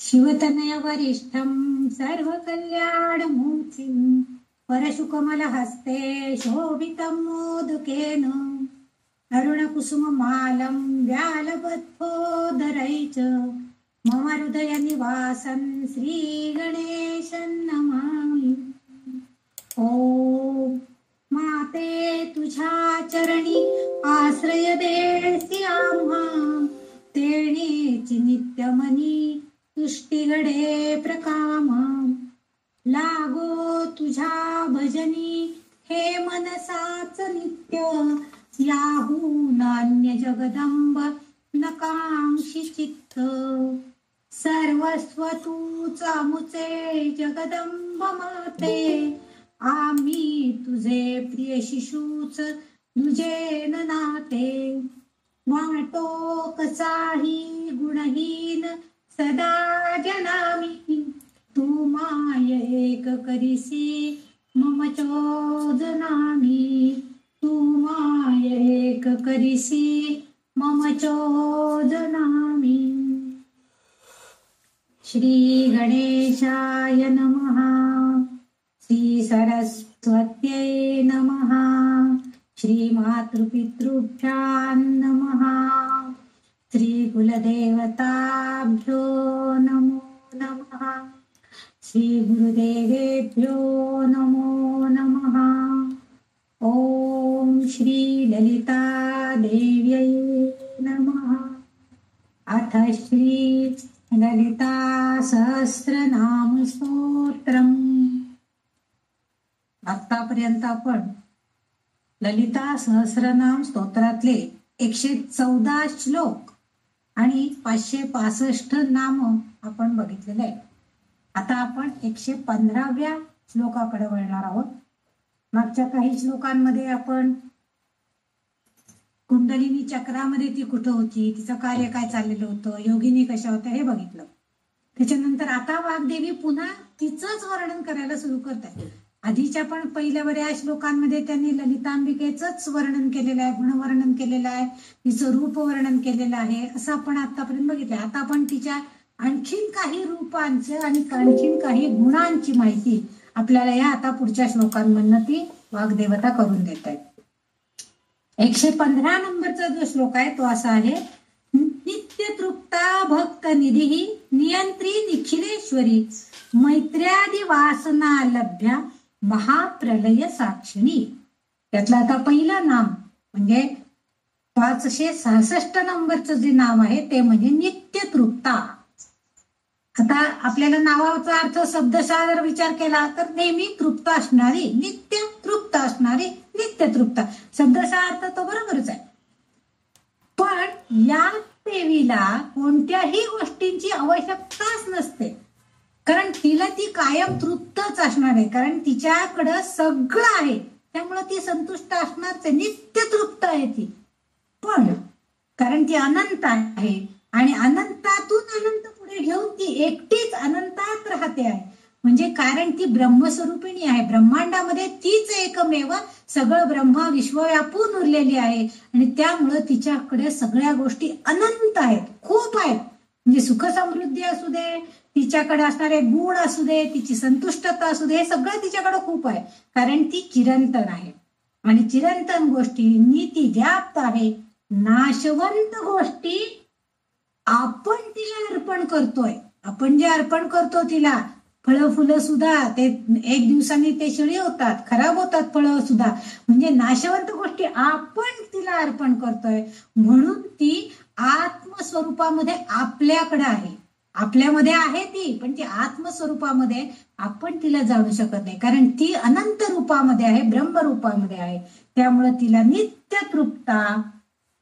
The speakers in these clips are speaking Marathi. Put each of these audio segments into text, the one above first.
शिवतनय वरिष्ठं सर्वकल्याणमूर्तिं परशुकमलहस्ते शोभितं मोदकेन अरुणकुसुममालं व्यालबद्धोदरै च मम हृदयनिवासं श्रीगणेशं नमामि। ॐ माते तुझ्या चरणी आश्रय देसी आम्हा, तेणेची नित्यमनी तुष्टी घडे प्रकाम। लागो तुझ्या भजनी हे मनसाच नित्य, याहून अन्य जगदंब नकांक्षी चित्त। सर्वस्व तूच अमुचे जगदंब माते, आम्ही तुझे प्रिय शिशूच तुझे नाते। वाटो कसाही गुणहीन सदा जनामी, तू माय एक करिसी मम चोदनामी। तू माय एक करिसी मम चोदनामी। श्री गणेशाय नमः। श्री सरस्वत्यै नमः। श्री मातृपितृभ्यां नमः। श्री कुलदेवताभ्यो नमो नमः। श्री गुरुदेवेभ्यो नमो नमः। ओम श्री ललिता देव्यै नमः। अथ श्री ललिता सहस्रनाम स्तोत्रम। आतापर्यंत आपण ललिता सहस्रनाम स्तोत्रातले 114 श्लोक आणि 565 नाम आपण बघितलेले आहे. आता आपण 115व्या श्लोकाकडे वळणार आहोत. मागच्या काही श्लोकांमध्ये आपण कुंडलिनी चक्रामध्ये ती कुठं होती, तिचं कार्य काय चाललेलं होतं, योगिनी कशा होत्या हे बघितलं. त्याच्यानंतर आता वाग्देवी पुन्हा तिचंच वर्णन करायला सुरू करतात. आधीच्या पण पहिल्या बऱ्याच श्लोकांमध्ये त्यांनी ललितांबिकेचंच वर्णन केलेलं आहे, गुणवर्णन केलेलं आहे, तिचं रूप वर्णन केलेलं आहे, असं आपण आतापर्यंत बघितलं. आता आपण तिच्या आणखीन काही रूपांचं आणि आणखीन काही गुणांची माहिती आपल्याला या आता पुढच्या श्लोकांमधनं ती वाग्देवता करून देत आहे. 115 नंबरचा जो श्लोक आहे तो असा आहे. नित्य तृप्ता भक्त निधी नियंत्री निखिलेश्वरी, मैत्र्यादी वासना लभ्या महाप्रलय साक्षिणी. त्यातलं आता पहिलं नाम म्हणजे 566 नंबरचं जे नाम आहे ते म्हणजे नित्य तृप्ता. आता आपल्याला नावाचा अर्थ शब्दशः जर विचार केला तर नेहमी तृप्त असणारी, नित्य तृप्त असणारी, नित्य तृप्त शब्दशः अर्थ तो बरोबरच आहे. पण या देवीला कोणत्याही गोष्टींची आवश्यकताच नसते, कारण तिला ती कायम तृप्तच असणार आहे, कारण तिच्याकडं सगळं आहे, त्यामुळे ती संतुष्ट असणारच आहे, नित्य तृप्त आहे ती. पण कारण ती अनंत आहे आणि अनंतातून अनंत पुढे घेऊन ती एकटीच अनंतात राहते आहे, म्हणजे कारण ती ब्रह्मस्वरूपिणी आहे. ब्रह्मांडामध्ये तीच एकमेव सगळं ब्रह्म विश्व व्यापून उरलेली आहे आणि त्यामुळं तिच्याकडे सगळ्या गोष्टी अनंत आहेत, खूप आहेत. म्हणजे सुख समृद्धी असू दे, तिच्याकडे असणारे गुण असू दे, तिची संतुष्टता असू दे, हे सगळं तिच्याकडे खूप आहे, कारण ती चिरंतन आहे आणि चिरंतन गोष्टींनी ती व्याप्त आहे. नाशवंत गोष्टी आपण तिला अर्पण करतोय. आपण जे अर्पण करतो तिला, फळं फुलं सुद्धा ते एक दिवसांनी ते शिळी होतात, खराब होतात फळं सुद्धा, म्हणजे नाशवंत गोष्टी आपण तिला अर्पण करतोय. म्हणून ती आत्मस्वरूपामध्ये आपल्याकडे आहे, आपल्यामध्ये आहे ती, पण ती आत्मस्वरूपामध्ये आपण तिला जाणू शकत नाही, कारण ती अनंत रूपामध्ये आहे, ब्रह्मरूपामध्ये आहे. त्यामुळे तिला नित्य तृप्ता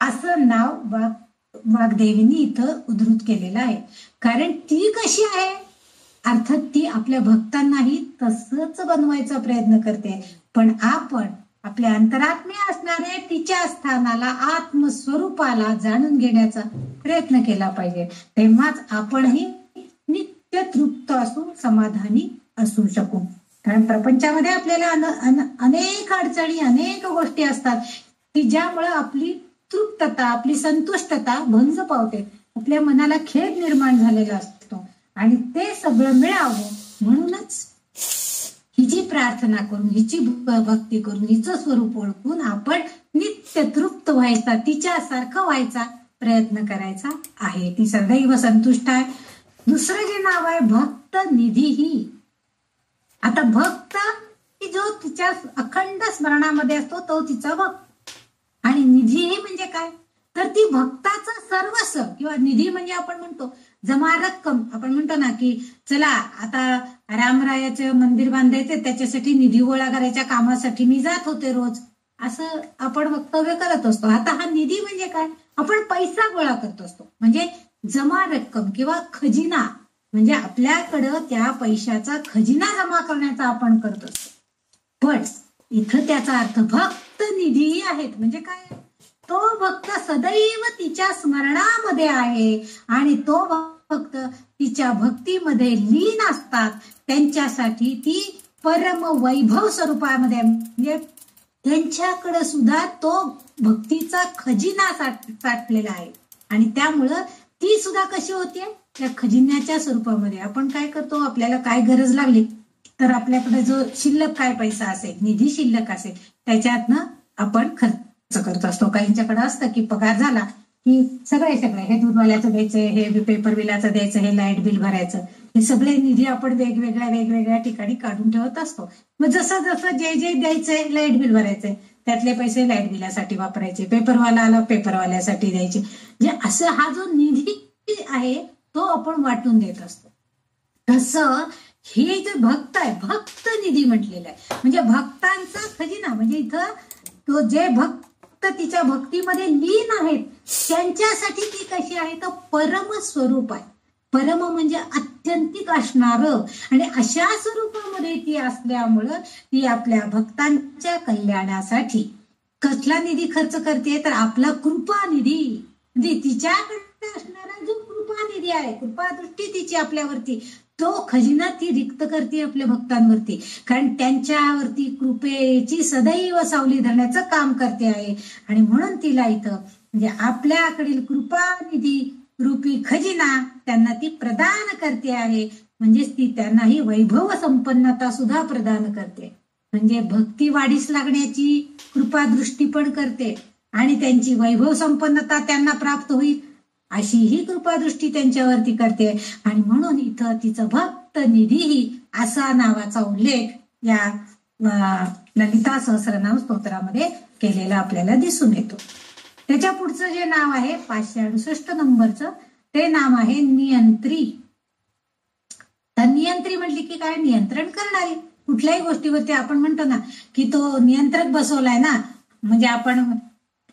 असं नाव वाग्देवीने इथं उद्धृत केलेलं आहे. कारण ती कशी आहे, अर्थात ती आपल्या भक्तांनाही तसंच बनवायचा प्रयत्न करते, पण आपण आपल्या अंतरात्म्या असणाऱ्या तिच्या स्थानाला, आत्मस्वरूपाला जाणून घेण्याचा प्रयत्न केला पाहिजे. तेव्हाच आपणही नित्य तृप्त असू, समाधानी असू शकू. कारण प्रपंचामध्ये आपल्याला अनेक अडचणी, अनेक गोष्टी असतात की ज्यामुळे आपली तृप्तता, आपली संतुष्टता भंग पावते. आपल्या मनाला खेद निर्माण झालेला असतो आणि ते सगळं मिळावं म्हणूनच हिची प्रार्थना करून, हिची भक्ती करून, हिचं स्वरूप ओळखून आपण नित्य तृप्त व्हायचा, तिच्यासारखं व्हायचा प्रयत्न करायचा आहे. ती सदैव संतुष्ट आहे. दुसरं जे नाव आहे भक्त निधीही. आता भक्त की जो तिच्या अखंड स्मरणामध्ये असतो तो तिचा भक्त. आणि निधीही म्हणजे काय, तर ती भक्ताचं सर्वस्व किंवा निधी म्हणजे आपण म्हणतो जमा रक्कम. आपण म्हणतो ना की चला आता रामरायाचं मंदिर बांधायचे, त्याच्यासाठी निधी गोळा करायच्या कामासाठी मी जात होते रोज, असं आपण वक्तव्य करत असतो. आता हा निधी म्हणजे काय, आपण पैसा गोळा करत असतो, म्हणजे जमा रक्कम किंवा खजिना, म्हणजे आपल्याकडं त्या पैशाचा खजिना जमा करण्याचा आपण करत असतो. पण इथं त्याचा अर्थ भक्त निधी आहेत. म्हणजे काय, तो भक्त सदैव तिच्या स्मरणामध्ये आहे आणि तो भक्त तिच्या भक्तीमध्ये लीन असतात. त्यांच्यासाठी ती परम वैभव स्वरूपामध्ये, म्हणजे त्यांच्याकडे सुद्धा तो भक्तीचा खजिना साठलेला आहे आणि त्यामुळं ती सुद्धा कशी होते, त्या खजिन्याच्या स्वरूपामध्ये. आपण काय करतो, आपल्याला काय गरज लागली तर आपल्याकडे जो शिल्लक काय पैसा असेल, निधी शिल्लक असेल, त्याच्यातनं आपण खर्च करत असतो. काहींच्याकडे असतं की पगार झाला की सगळे हे दूधवाल्याचं द्यायचं, हे पेपर बिलाचं द्यायचं, हे लाईट बिल भरायचं, हे सगळे निधी आपण वेगवेगळ्या ठिकाणी काढून ठेवत असतो. मग जसं जसं जे द्यायचंय, लाईट बिल भरायचंय त्यातले पैसे लाईट बिलासाठी वापरायचे, पेपरवाला आला पेपरवाल्यासाठी द्यायचे, म्हणजे असं हा जो निधी आहे तो आपण वाटून देत असतो. तसं हे जे भक्त आहे, भक्त निधी म्हटलेलं आहे, म्हणजे भक्तांचा खजिना. म्हणजे इथं तो जे भक्त तिच्या भक्तीमध्ये लीन आहेत त्यांच्यासाठी ती कशी आहे, तर परम स्वरूप आहे. परम म्हणजे अत्यंतिक असणार आणि अशा स्वरूपामध्ये ती असल्यामुळं ती आपल्या भक्तांच्या कल्याणासाठी कसला निधी खर्च करते, तर आपला कृपा निधी. म्हणजे तिच्याकडे असणारा जो कृपा निधी आहे, कृपा दृष्टी तिची आपल्यावरती, तो खजिना ती रिक्त करते आपल्या भक्तांवरती, कारण त्यांच्यावरती कृपेची सदैव सावली धरण्याचं काम करते आहे. आणि म्हणून तिला इथं म्हणजे आपल्याकडील कृपा निधी रूपी खजिना त्यांना ती प्रदान करते आहे. म्हणजेच ती त्यांनाही वैभव संपन्नता सुद्धा प्रदान करते. म्हणजे भक्ती वाढीस लागण्याची कृपा दृष्टी पण करते आणि त्यांची वैभव संपन्नता त्यांना प्राप्त होईल अशी ही कृपादृष्टी त्यांच्यावरती करते. आणि म्हणून इथं तिचं भक्त निधीही असा नावाचा उल्लेख या ललिता सहस्रनाम स्तोत्रामध्ये केलेला आपल्याला दिसून येतो. त्याच्या पुढचं जे नाव आहे 568 नंबरचं, ते नाव आहे नियंत्री. तर नियंत्री म्हटली की काय, नियंत्रण करणारी. कुठल्याही गोष्टीवरती आपण म्हणतो ना की तो नियंत्रक बसवलाय ना, म्हणजे आपण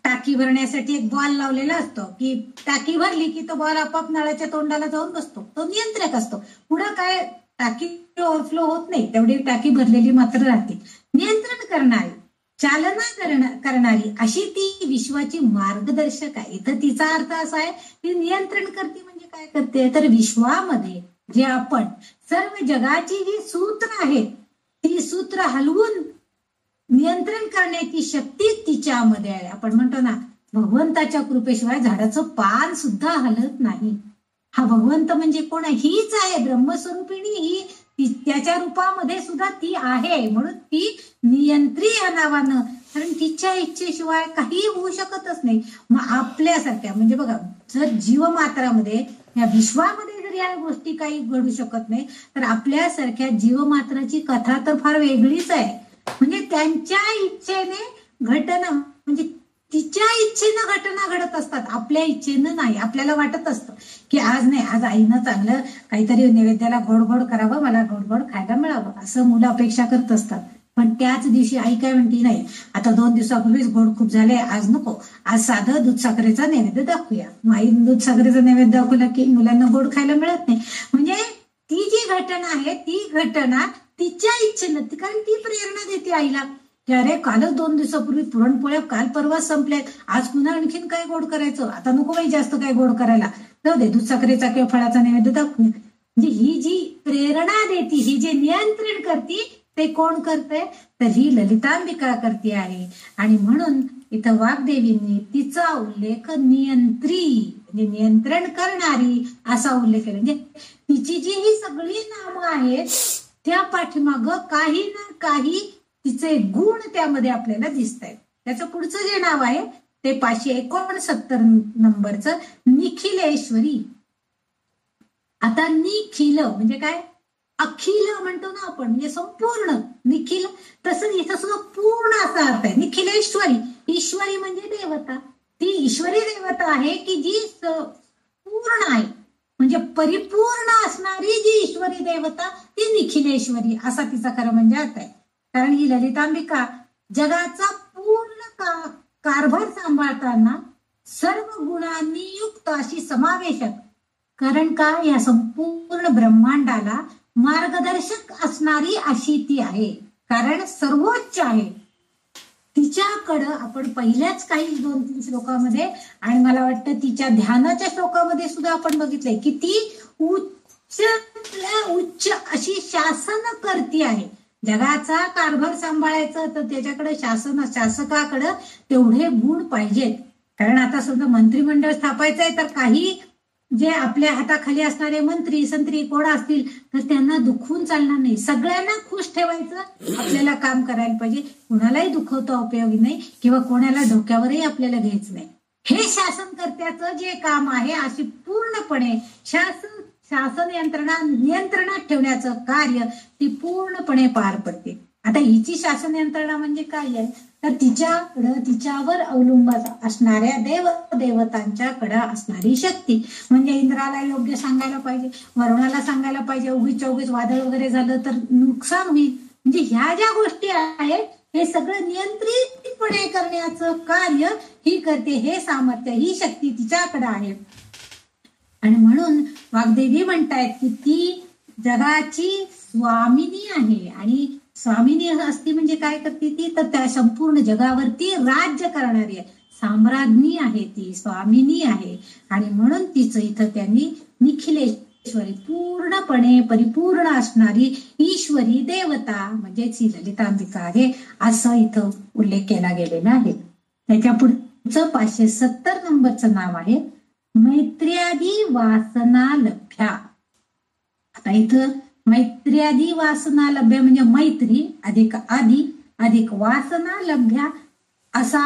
टाकी भरण्यासाठी एक बॉल लावलेला असतो की टाकी भरली की तो बॉल आपोआप नळाच्या तोंडाला जाऊन बसतो, तो नियंत्रक असतो. पुढं काय टाकी ओव्हरफ्लो होत नाही, तेवढी टाकी भरलेली मात्र राहते. नियंत्रण करणारी, चालना करणारी अशी ती विश्वाची मार्गदर्शक आहे. इथं तिचा अर्थ असा आहे की नियंत्रण करते म्हणजे काय करते, तर विश्वामध्ये जे आपण सर्व जगाची जी सूत्र आहेत ती सूत्र हलवून नियंत्रण करण्याची शक्ती तिच्यामध्ये आहे. आपण म्हणतो ना भगवंताच्या कृपेशिवाय झाडाचं पान सुद्धा हलत नाही. हा भगवंत म्हणजे कोण आहे, हीच आहे ब्रह्मस्वरूपिणी, ही त्याच्या रूपामध्ये सुद्धा ती आहे. म्हणून ती नियंत्री या नावानं, कारण तिच्या इच्छेशिवाय काही होऊ शकतच नाही. मग आपल्यासारख्या म्हणजे बघा, जर जीवमात्रामध्ये या विश्वामध्ये जर या गोष्टी काही घडू शकत नाही तर आपल्यासारख्या जीवमात्राची कथा तर फार वेगळीच आहे. म्हणजे त्यांच्या इच्छेने घटना, म्हणजे तिच्या इच्छेनं घटना घडत असतात, आपल्या इच्छेनं नाही. आपल्याला वाटत असतं की आज नाही, आज आईनं चांगलं काहीतरी नैवेद्याला गोड गोड करावं, मला गोड गोड खायला मिळावं, असं मुलं अपेक्षा करत असतात. पण त्याच दिवशी आई काय म्हणते, नाही आता 2 दिवसापूर्वीच गोड खूप झाले, आज नको, आज साधं दूध साखरेचा नैवेद्य दाखवूया. आई दूध साखरेचा नैवेद्य दाखवला की मुलांना गोड खायला मिळत नाही. म्हणजे ती जी घटना आहे ती घटना तिच्या इच्छेनं, कारण ती प्रेरणा देते आईला की अरे कालच 2 दिवसापूर्वी पुरणपोळ्या काल परवा संपल्यात, आज पुन्हा आणखीन काय गोड करायचं, आता नको बाई जास्त काय गोड करायला, जाऊ दे दूध साखरेचा किंवा फळाचा नैवेद्य दाखवूया. म्हणजे ही जी प्रेरणा देते, ही जे नियंत्रण करते ते कोण करते, तर ही ललितांबिका करते आहे. आणि म्हणून इथं वाग्देवींनी तिचा उल्लेख नियंत्री म्हणजे नियंत्रण करणारी असा उल्लेख केला. म्हणजे तिची जी ही सगळी नामं आहेत त्या पाठीमाग काही ना काही तिचे गुण त्यामध्ये आपल्याला दिसत आहेत. त्याचं पुढचं जे नाव आहे ते 569 नंबरचं निखिलेश्वरी. आता निखिल म्हणजे काय, अखिल म्हणतो ना आपण, म्हणजे संपूर्ण. निखिल तसंच इथं सुद्धा पूर्ण असा अर्थ आहे. निखिलेश्वरी, ईश्वरी म्हणजे देवता. ती ईश्वरी देवता आहे की जी पूर्ण आहे, म्हणजे परिपूर्ण असणारी जी ईश्वरी देवता ती निखिलेश्वरी असा तिचा खरं म्हणजे अर्थ आहे. कारण ही ललितांबिका जगाचा पूर्ण कारभार सांभाळताना सर्व गुणांनी युक्त अशी समावेशक, कारण का या संपूर्ण ब्रह्मांडाला मार्गदर्शक असणारी अशी ती आहे, कारण सर्वोच्च आहे. तिच्याकडं आपण पहिल्याच काही 2-3 श्लोकामध्ये आणि मला वाटतं तिच्या ध्यानाच्या श्लोकामध्ये सुद्धा आपण बघितलंय की ती उच्च अशी शासन करती आहे. जगाचा कारभार सांभाळायचं तर त्याच्याकडे शासकाकडे तेवढे गुण पाहिजेत. कारण आता समजा मंत्रिमंडळ स्थापायचं आहे तर काही जे आपल्या हाताखाली असणारे मंत्री संत्री कोण असतील तर त्यांना दुखवून चालणार नाही. सगळ्यांना खुश ठेवायचं आपल्याला काम करायला पाहिजे. कोणालाही दुखवता उपयोगी नाही किंवा कोणाला डोक्यावरही आपल्याला घ्यायचं नाही. हे शासनकर्त्याचं जे काम आहे अशी पूर्णपणे शासन यंत्रणा नियंत्रणात ठेवण्याचं कार्य ती पूर्णपणे पार पडते. आता हिची शासन यंत्रणा म्हणजे काय आहे तर तिच्यावर अवलंबून असणाऱ्या देवतांच्याकडे असणारी शक्ती. म्हणजे इंद्राला योग्य सांगायला पाहिजे, वरुणाला सांगायला पाहिजे, उगीच वादळ वगैरे झालं तर नुकसान होईल. म्हणजे ह्या ज्या गोष्टी आहेत हे सगळं नियंत्रितपणे करण्याचं कार्य ही करते. हे सामर्थ्य ही शक्ती तिच्याकडे आहे. आणि म्हणून वाग्देवी म्हणतायत की ती जगाची स्वामिनी आहे. आणि स्वामिनी असती म्हणजे काय करते ती तर त्या संपूर्ण जगावरती राज्य करणारी आहे, साम्राज्ञी आहे, ती स्वामिनी आहे. आणि म्हणून तिचं इथं त्यांनी निखिलेश्वरी पूर्णपणे परिपूर्ण असणारी ईश्वरी देवता म्हणजेच ही ललितांबिका आहे असं इथं उल्लेख केला गेलेला आहे. त्याच्या पुढचं 570 नंबरचं नाव आहे मैत्र्यादी वासना लभ्या. आता इथं मैत्र्यादी वासना लभ्या म्हणजे मैत्री अधिक आदी अधिक वासना लभ्या असा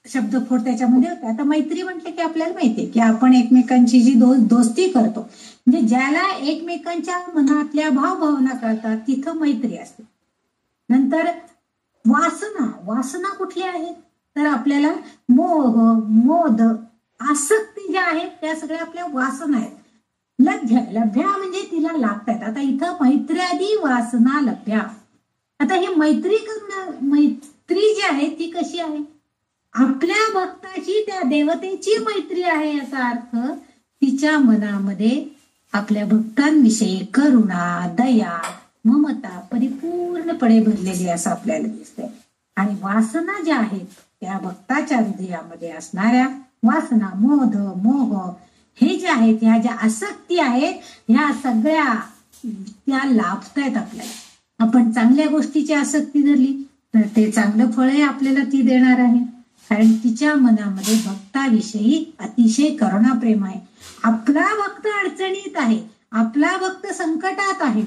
शब्दफोड त्याच्यामध्ये होता. आता मैत्री म्हटलं की आपल्याला माहितीये की आपण एकमेकांची जी दोस्ती करतो म्हणजे ज्याला एकमेकांच्या मनातल्या भावभावना कळतात तिथं मैत्री असते. नंतर वासना कुठल्या आहेत तर आपल्याला मोह मोद आसक्ती ज्या आहेत त्या सगळ्या आपल्या वासना आहेत. लभ्या म्हणजे तिला लागतात. आता इथं मैत्र्यादी वासना लभ्या. आता ही मैत्री जी आहे ती कशी आहे, आपल्या भक्ताची त्या देवतेची मैत्री आहे याचा अर्थ तिच्या मनामध्ये आपल्या भक्तांविषयी करुणा दया ममता परिपूर्णपणे भरलेली असं आपल्याला दिसतंय. आणि वासना ज्या आहेत त्या भक्ताच्या हृदयामध्ये असणाऱ्या वासना मोह हे जे आहेत ह्या ज्या आसक्ती आहेत ह्या सगळ्या त्या लाभतायत आपल्याला. आपण चांगल्या गोष्टीची आसक्ती धरली तर ते चांगलं फळही आपल्याला ती देणार आहे. कारण तिच्या मनामध्ये भक्ताविषयी अतिशय करुणा प्रेम आहे. आपला भक्त अडचणीत आहे, आपला भक्त संकटात आहे,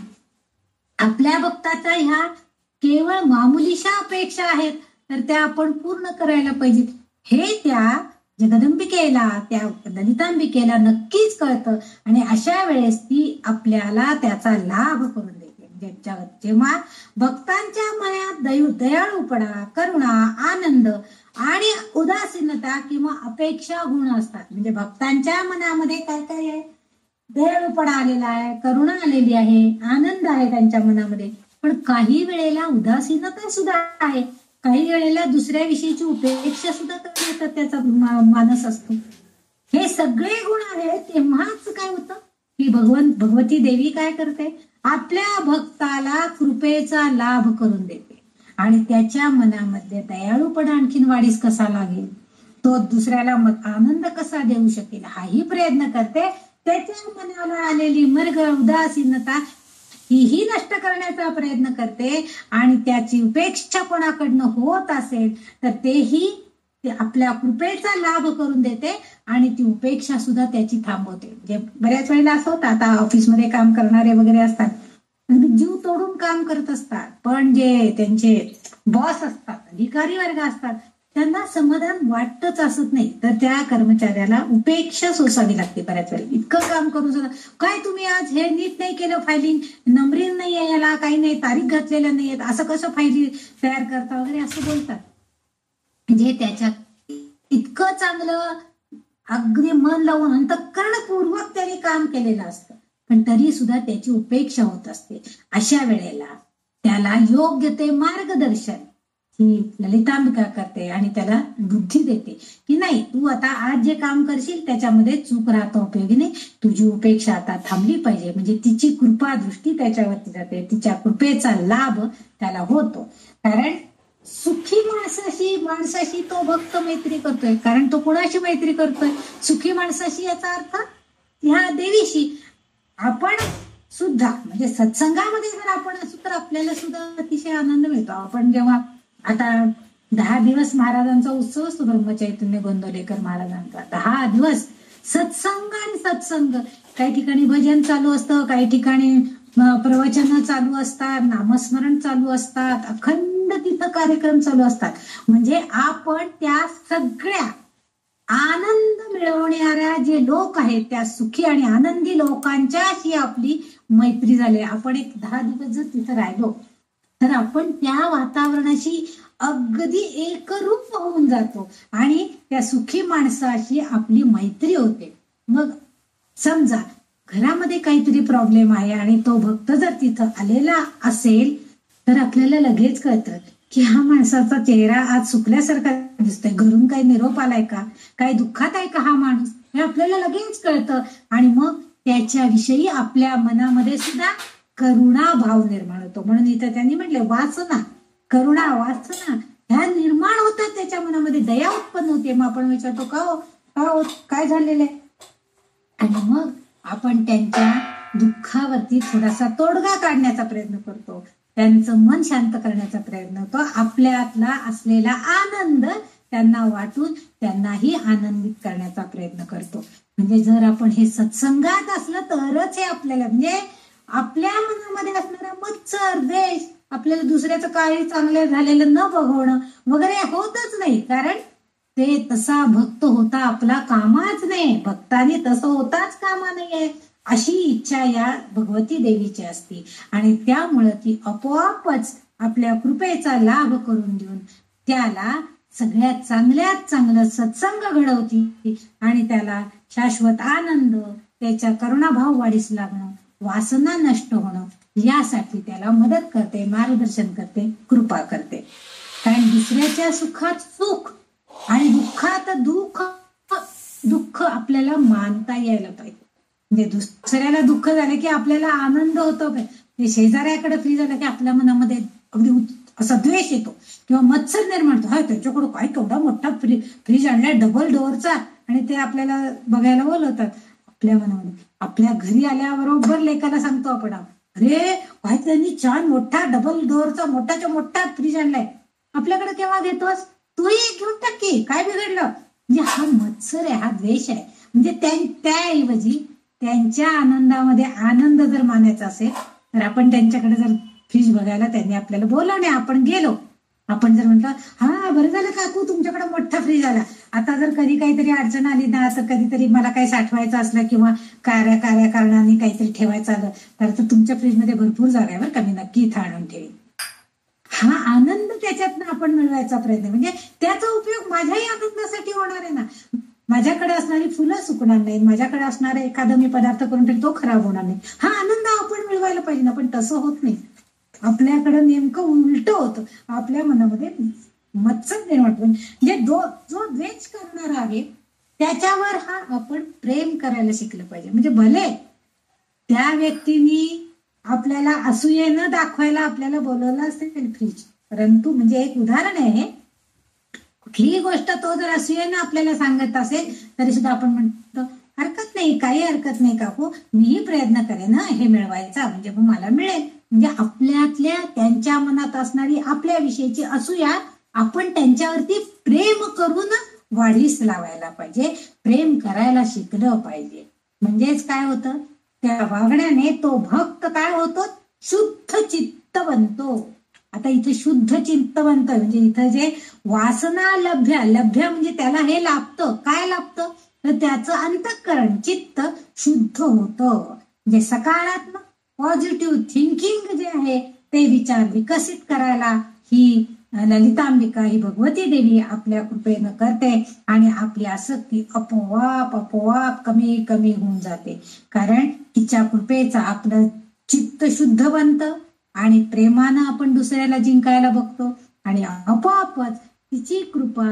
आपल्या भक्ताच्या ह्या केवळ मामुलीशा अपेक्षा आहेत तर त्या आपण पूर्ण करायला पाहिजेत. हे त्या जगदंबिकेला त्या ललितांबिकेला नक्कीच कळतं आणि अशा वेळेस ती आपल्याला त्याचा लाभ करून देते. म्हणजे जेव्हा भक्तांच्या मनात दयाळूपणा करुणा आनंद आणि उदासीनता किंवा अपेक्षा गुण असतात. म्हणजे भक्तांच्या मनामध्ये काय काय आहे, दयाळूपणा आलेला आहे, करुणा आलेली आहे, आनंद आहे त्यांच्या मनामध्ये. पण काही वेळेला उदासीनता सुद्धा आहे, काही वेळेला दुसऱ्या विषयीची उपेक्षा सुद्धा करण्याचा त्याचा मानस असतो. हे सगळे गुण आहेत. तेव्हाच काय होतं की भगवती देवी काय करते, आपल्या भक्ताला कृपेचा लाभ करून देते आणि त्याच्या मनामध्ये दयाळूपणा आणखीन वाढीस कसा लागेल, तो दुसऱ्याला आनंद कसा देऊ शकेल हाही प्रयत्न करते. त्याच्या मनाला आलेली मर्ग उदासीनता ही नष्ट करण्याचा प्रयत्न करते आणि त्याची उपेक्षा कोणाकडनं होत असेल तर तेही ते आपल्या कृपेचा लाभ करून देते आणि ती उपेक्षा सुद्धा त्याची थांबवते. म्हणजे बऱ्याच वेळेला असं होतं, आता ऑफिसमध्ये काम करणारे वगैरे असतात, जीव तोडून काम करत असतात, पण जे त्यांचे बॉस असतात, अधिकारी वर्ग असतात, त्यांना समाधान वाटतच असत नाही, तर त्या कर्मचाऱ्याला उपेक्षा सोसावी लागते बऱ्याच वेळेला. इतकं काम करून सुद्धा काय तुम्ही आज हे नीट नाही केलं, फायलिंग नंबरिंग नाही आहे, याला काही नाही, तारीख घातलेल्या नाही आहेत, असं कसं फायली तयार करता वगैरे असं बोलतात. म्हणजे त्याच्यात इतकं चांगलं अगदी मन लावून अंतःकरणपूर्वक त्याने काम केलेलं असतं, पण तरी सुद्धा त्याची उपेक्षा होत असते. अशा वेळेला त्याला योग्य ते मार्गदर्शन ही ललितांबिका करते आणि त्याला बुद्धी देते की नाही, तू आता आज जे काम करशील त्याच्यामध्ये चूक राहता उपयोगी नाही, तुझी उपेक्षा आता थांबली पाहिजे. म्हणजे तिची कृपा दृष्टी त्याच्यावरती जाते, तिच्या कृपेचा लाभ त्याला होतो. कारण सुखी माणसाशी तो भक्त मैत्री करतोय. कारण तो कोणाशी मैत्री करतोय? सुखी माणसाशी, याचा अर्थ ह्या देवीशी. आपण सुद्धा म्हणजे सत्संगामध्ये जर आपण असू तर आपल्याला सुद्धा अतिशय आनंद मिळतो. आपण जेव्हा आता 10 दिवस महाराजांचा उत्सव असतो, ब्रह्मचैतन्य गोंदवलेकर महाराजांचा 10 दिवस सत्संग आणि सत्संग. काही ठिकाणी भजन चालू असतं, काही ठिकाणी प्रवचन चालू असतात, नामस्मरण चालू असतात, अखंड तिथं कार्यक्रम चालू असतात. म्हणजे आपण त्या सगळ्या आनंद मिळवणाऱ्या जे लोक आहेत त्या सुखी आणि आनंदी लोकांच्याशी आपली मैत्री झाली. आपण एक 10 दिवस जर तिथं राहिलो तर आपण त्या वातावरणाशी अगदी एकरूप होऊन जातो आणि त्या सुखी माणसाशी आपली मैत्री होते. मग समजा घरामध्ये काहीतरी प्रॉब्लेम आहे आणि तो भक्त जर तिथं आलेला असेल तर आपल्याला लगेच कळतं की हा माणसाचा चेहरा आज सुकल्यासारखा दिसतोय, घरून काही निरोप आलाय का, काही दुःखात आहे का हा माणूस, हे आपल्याला लगेच कळतं. आणि मग त्याच्याविषयी आपल्या मनामध्ये सुद्धा करुणा भाव निर्माण होतो. म्हणून इथं त्यांनी म्हटले वासना, करुणा, वासना ह्या निर्माण होतात त्याच्या मनामध्ये, दया उत्पन्न होते. मग आपण विचारतो का हो काय झालेलं आहे, आणि मग आपण त्यांच्या दुःखावरती थोडासा तोडगा काढण्याचा प्रयत्न करतो, त्यांचं मन शांत करण्याचा प्रयत्न होतो, आपल्यातला असलेला आनंद त्यांना वाटून त्यांनाही आनंदित करण्याचा प्रयत्न करतो. म्हणजे जर आपण हे सत्संगात असलं तरच हे आपल्याला, म्हणजे आपल्या मनामध्ये असणारा मत्सर, द्वेष, आपल्याला दुसऱ्याचं काही चांगलं झालेलं न बघवणं वगैरे होतच नाही. कारण ते तसा भक्त होता आपला कामाच नाही, भक्ताने तसं होताच कामा नाहीये, अशी इच्छा या भगवती देवीची असते. आणि त्यामुळं ती आपोआपच आपल्या कृपेचा लाभ करून देऊन त्याला सगळ्यात चांगल्यात चांगलं सत्संग घडवती आणि त्याला शाश्वत आनंद, त्याच्या करुणाभाव वाढीस लागणं, वासना नष्ट होणं, यासाठी त्याला मदत करते, मार्गदर्शन करते, कृपा करते. कारण दुसऱ्याच्या सुखात सुख आणि दुःखात दुःख आपल्याला मानता यायला पाहिजे. म्हणजे दुसऱ्याला दुःख झालं की आपल्याला आनंद होतो, शेजाऱ्याकडे फ्रीज झालं की आपल्या मनामध्ये अगदी असा द्वेष येतो किंवा मत्सर निर्माण होतो. हा त्याच्याकडं काय केवढा मोठा फ्रीज आणलाय डबल डोअरचा, आणि ते आपल्याला बघायला बोलवतात. आपल्या मनामध्ये आपल्या घरी आल्याबरोबर लेकाला सांगतो आपण, अरे काय त्यांनी छान मोठा डबल डोअरचा मोठाच्या मोठा फ्रीज आणलाय, आपल्याकडे केव्हा घेतोस, तूही घेऊन टाकी, काय बिघडलं. म्हणजे हा मत्सर आहे, हा द्वेष आहे. म्हणजे त्याऐवजी त्यांच्या आनंदामध्ये आनंद जर मानायचा असेल तर आपण त्यांच्याकडे जर फ्रीज बघायला त्यांनी आपल्याला बोलवणे, आपण गेलो, आपण जर म्हटलं हा बरं झालं काकू तुमच्याकडे मोठा फ्रीज आला, आता जर कधी काहीतरी अडचण आली ना, तर कधीतरी मला काही साठवायचं असलं किंवा कारणाने काहीतरी ठेवायचं आलं तर तुमच्या फ्रीजमध्ये भरपूर जागा आहे बरं का, मी नक्की इथं आणून ठेवीन. हा आनंद त्याच्यातनं आपण मिळवायचा प्रयत्न, म्हणजे त्याचा उपयोग माझ्याही आनंदासाठी होणार आहे ना. माझ्याकडे असणारी फुलं सुकणार नाही, माझ्याकडे असणारा एखादा मी पदार्थ करून ठेवतो तो खराब होणार नाही, हा आनंद आपण मिळवायला पाहिजे ना. पण तसं होत नाही, आपल्याकडे नेमकं उलट होतं, आपल्या मनामध्ये मत्सर निर्माण होतो. म्हणजे जो द्वेष करणारा आहे त्याच्यावर हा आपण प्रेम करायला शिकलं पाहिजे. म्हणजे भले त्या व्यक्तीने आपल्याला असूये न दाखवायला आपल्याला बोलवलं असेल फ्रीज, परंतु म्हणजे एक उदाहरण आहे, कुठलीही गोष्ट तो जर असूये आपल्याला सांगत असेल तरी सुद्धा आपण म्हणतो हरकत नाही, काही हरकत नाही काकू, मीही प्रयत्न करेन हे मिळवायचा, म्हणजे मग मला मिळेल. म्हणजे आपल्यातल्या त्यांच्या मनात असणारी आपल्या विषयीची असूया आपण त्यांच्यावरती प्रेम करून वाढीस लावायला पाहिजे, प्रेम करायला शिकलं पाहिजे. म्हणजेच काय होतं, त्या वागण्याने तो भक्त काय होतो, शुद्ध चित्त बनतो. आता इथे शुद्ध चित्त बनतं म्हणजे इथं जे वासना लभ्य म्हणजे त्याला हे लाभतं, काय लाभतं, तर त्याचं अंतःकरण चित्त शुद्ध होतं. म्हणजे सकारात्मक पॉझिटिव्ह थिंकिंग जे आहे ते विचार विकसित करायला ही ललितांबिका ही भगवती देवी आपल्या कृपेनं करते आणि आपली आसक्ती आपोआप कमी कमी होऊन जाते. कारण तिच्या कृपेचा आपलं चित्त शुद्ध बनतं आणि प्रेमानं आपण दुसऱ्याला जिंकायला बघतो आणि आपोआपच तिची कृपा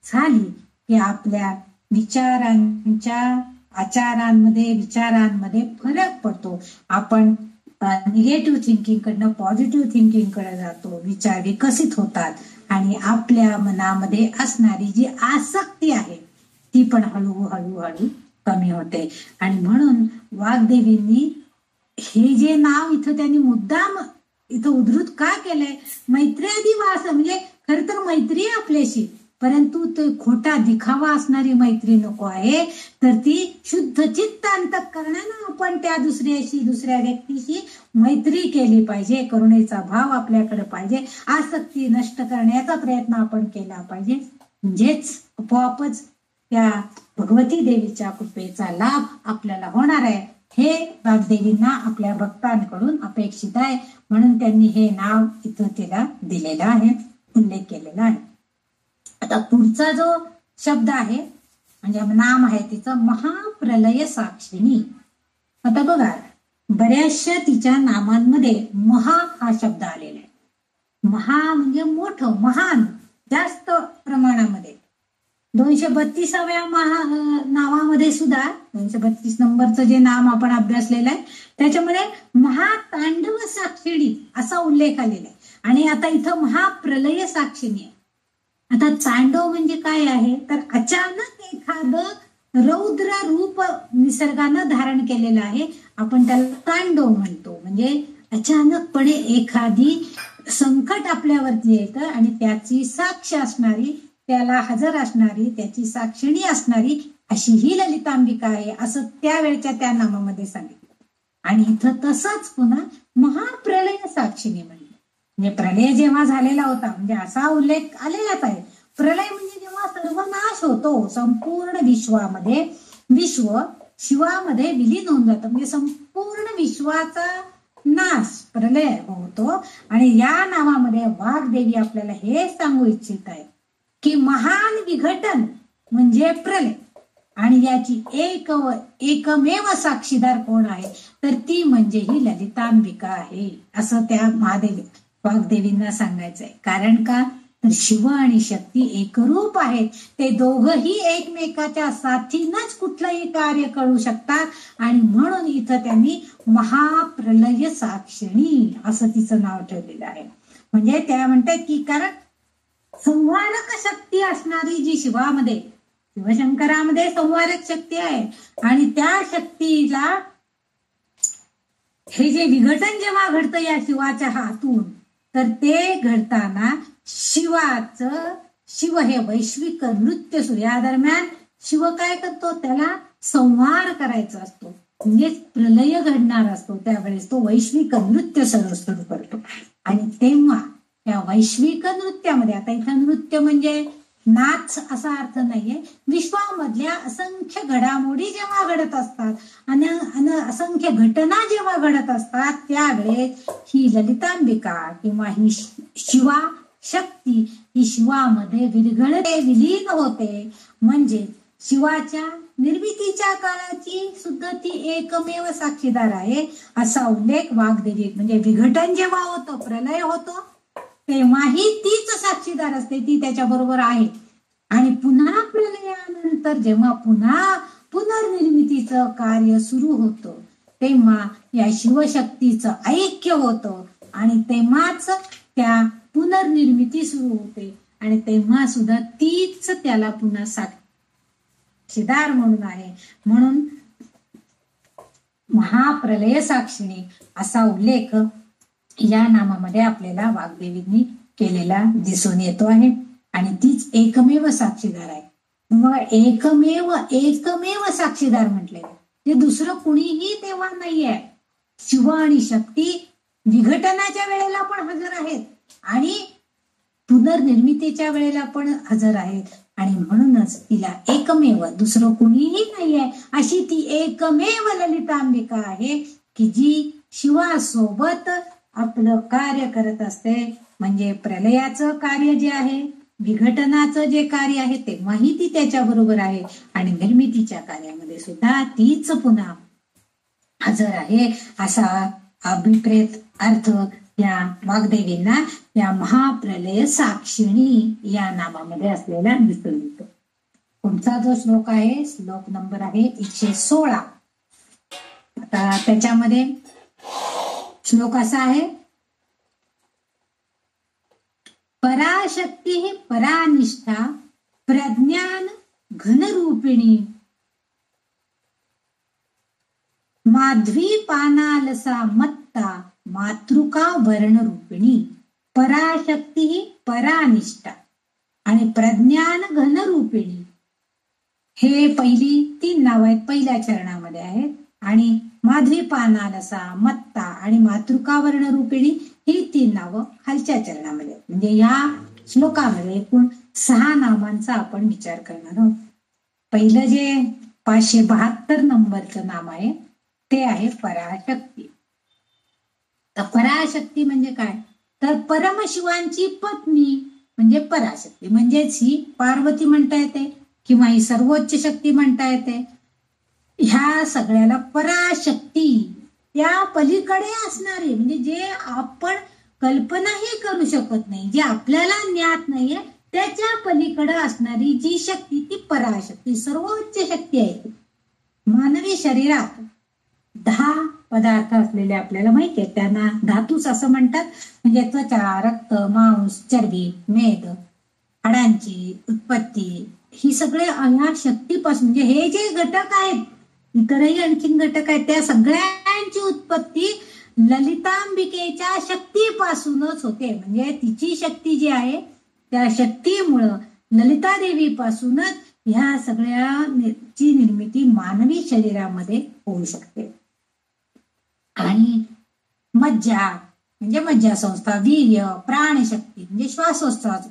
झाली की आपल्या विचारांच्या विचारांमध्ये फरक पडतो. आपण निगेटिव्ह थिंकिंग कडनं पॉझिटिव्ह थिंकिंग कडे जातो, विचार विकसित होतात आणि आपल्या मनामध्ये असणारी जी आसक्ती आहे ती पण हळूहळू कमी होते. आणि म्हणून वाग्देवींनी हे जे नाव इथं त्यांनी मुद्दाम इथं उद्धृत का केलंय, मैत्र्यादी वास, म्हणजे खर तर मैत्री आपल्याशी, परंतु तो खोटा दिखावा असणारी मैत्री नको आहे, तर ती शुद्ध चित्त अंतःकरणानं आपण त्या दुसऱ्या व्यक्तीशी मैत्री केली पाहिजे, करुणेचा भाव आपल्याकडे पाहिजे, आसक्ती नष्ट करण्याचा प्रयत्न आपण केला पाहिजे. म्हणजेच आपोआपच त्या भगवती देवीच्या कृपेचा लाभ आपल्याला होणार आहे. हे वाग्देवींना आपल्या भक्तांकडून अपेक्षित आहे, म्हणून त्यांनी हे नाव इथं तिला दिलेलं आहे, उल्लेख केलेला आहे. आता पुढचा जो शब्द आहे म्हणजे नाम आहे तिचं महाप्रलय साक्षिणी. आता बघा बऱ्याचशा तिच्या नामांमध्ये महा हा शब्द आलेला आहे. महा म्हणजे मोठं, महान, जास्त प्रमाणामध्ये. 232व्या नावामध्ये सुद्धा 232 नंबरचं जे नाम आपण अभ्यासलेलं आहे त्याच्यामध्ये महातांडव साक्षिणी असा उल्लेख आलेला आहे. आणि आता इथं महाप्रलय साक्षिणी आहे. आता तांडव म्हणजे काय आहे, तर अचानक एखादं रौद्र रूप निसर्गानं धारण केलेलं आहे, आपण त्याला तांडव म्हणतो. म्हणजे अचानकपणे एखादी संकट आपल्यावरती येतं आणि त्याची साक्ष असणारी, त्याला हजर असणारी, त्याची साक्षिणी असणारी अशी ही ललितांबिका आहे, असं त्यावेळच्या त्या नामामध्ये सांगितलं. आणि इथं तसंच पुन्हा महाप्रलय साक्षिणी म्हणलं. म्हणजे प्रलय जेव्हा झालेला होता, म्हणजे असा उल्लेख आलेलाच आहे. प्रलय म्हणजे जेव्हा सर्वनाश होतो संपूर्ण विश्वामध्ये, विश्व शिवामध्ये विलीन होऊन जातं, म्हणजे संपूर्ण विश्वाचा नाश प्रलय होतो. आणि या नावामध्ये वाग्देवी आपल्याला हे सांगू इच्छित आहे की महान विघटन म्हणजे प्रलय, आणि याची एकमेव साक्षीदार कोण आहे, तर ती म्हणजे ही ललितांबिका आहे, असं त्या महादेवी वाग्देवींना सांगायचंय. कारण का, तर शिव आणि शक्ती एकरूप आहेत, ते दोघही एकमेकाच्या साथीनच कुठलंही कार्य करू शकतात. आणि म्हणून इथं त्यांनी महाप्रलय साक्षिणी असं तिचं नाव ठेवलेलं आहे. म्हणजे त्या म्हणतात की कारण संवारक शक्ती असणारी जी शिवामध्ये, शिवशंकरामध्ये संवारक शक्ती आहे आणि त्या शक्तीला हे जे विघटन जेव्हा घडतं या शिवाच्या हातून, तर ते घडताना शिव हे वैश्विक नृत्य सुरू, या दरम्यान शिव काय करतो, त्याला संहार करायचा असतो, म्हणजे प्रलय घडणार असतो, त्यावेळेस तो वैश्विक नृत्य सुरू करतो. आणि तेव्हा त्या वैश्विक नृत्यामध्ये, आता इथं नृत्य म्हणजे नाच असा अर्थ नाहीये, विश्वामधल्या असंख्य घडामोडी जेव्हा घडत असतात आणि असंख्य घटना जेव्हा घडत असतात, त्यावेळेस ही ललितांबिका किंवा ही शिवा शक्ती ही शिवामध्ये विरघळते, विलीन होते. म्हणजे शिवाच्या निर्मितीच्या काळाची सुद्धा ती एकमेव साक्षीदार आहे, असा उल्लेख वाग्देवी, म्हणजे विघटन जेव्हा होतं, प्रलय होतो, तेव्हाही तीच साक्षीदार असते, ती त्याच्या बरोबर आहे. आणि पुन्हा प्रलयानंतर जेव्हा पुन्हा पुनर्निर्मितीचं कार्य सुरू होतं, तेव्हा या शिवशक्तीचं ऐक्य होतं आणि तेव्हाच त्या पुनर्निर्मिती सुरू होते. आणि तेव्हा सुद्धा तीच त्याला पुन्हा साक्षीदार म्हणून आहे. म्हणून महाप्रलय साक्षिणी असा उल्लेख या नामामध्ये आपल्याला वाग्देवींनी केलेला दिसून येतो आहे. आणि तीच एकमेव साक्षीदार आहे. मग एकमेव एकमेव साक्षीदार म्हटले ते दुसरं कुणीही तेव्हा नाहीये. शिव आणि शक्ती विघटनाच्या वेळेला पण हजर आहेत आणि पुनर्निर्मितीच्या वेळेला पण हजर आहेत. आणि म्हणूनच तिला एकमेव दुसरं कुणीही नाहीये अशी ती एकमेव ललितांबिका आहे की जी शिवासोबत आपलं कार्य करत असते. म्हणजे प्रलयाचं कार्य जे आहे, विघटनाचं जे कार्य आहे ते माहिती त्याच्या बरोबर आहे आणि निर्मितीच्या कार्यामध्ये सुद्धा तीच पुन्हा हजर आहे. असा अभिप्रेत अर्थ या वाग्देवींना या महाप्रलय साक्षिणी या नामामध्ये असलेला दिसून येतो. पुढचा जो श्लोक आहे, श्लोक नंबर आहे 116. आता त्याच्यामध्ये श्लोक असा आहे, पराशक्ती परानिष्ठा प्रज्ञान घनरूपिणी माध्वी पानालसा मत्ता मातृका वर्णरूपिणी. पराशक्ती परानिष्ठा आणि प्रज्ञान घनरूपिणी हे पहिली 3 नाव आहेत, पहिल्या चरणामध्ये आहेत. आणि माध्वी पानालसा मत्ता आणि मातृका वर्णरूपिणी ही 3 नावं खालच्या चरणामध्ये. म्हणजे या श्लोकामध्ये एकूण 6 नामांचा आपण विचार करणार आहोत. पहिलं जे 572 नंबरचं नाम आहे ते आहे पराशक्ती. तर पराशक्ती म्हणजे काय, तर परमशिवांची पत्नी म्हणजे पराशक्ती. म्हणजेच ही पार्वती म्हणता येते किंवा ही सर्वोच्च शक्ती म्हणता येते. ह्या सगळ्याला पराशक्ती, त्या पलीकडे असणारी, म्हणजे जे आपण कल्पनाही करू शकत नाही, जे आपल्याला ज्ञात नाहीये त्याच्या पलीकडे असणारी जी शक्ती ती पराशक्ती, सर्वोच्च शक्ती आहे. मानवी शरीरात 10 पदार्थ असलेले आपल्याला माहिती आहे, त्यांना धातूच असं म्हणतात. म्हणजे त्वचा, रक्त, मांस, चरबी, मेद, हाडांची उत्पत्ती, ही सगळे ह्या शक्तीपासून, म्हणजे हे जे घटक आहेत, इतरही आणखीन घटक आहेत, त्या सगळ्यांची उत्पत्ती ललितांबिकेच्या शक्तीपासूनच होते. म्हणजे तिची शक्ती जी आहे त्या शक्तीमुळं ललिता देवीपासूनच ह्या सगळ्याची निर्मिती मानवी शरीरामध्ये होऊ शकते. आणि मज्जा म्हणजे मज्जा संस्था, वीर्य, प्राणशक्ती म्हणजे श्वासोच्छ्वास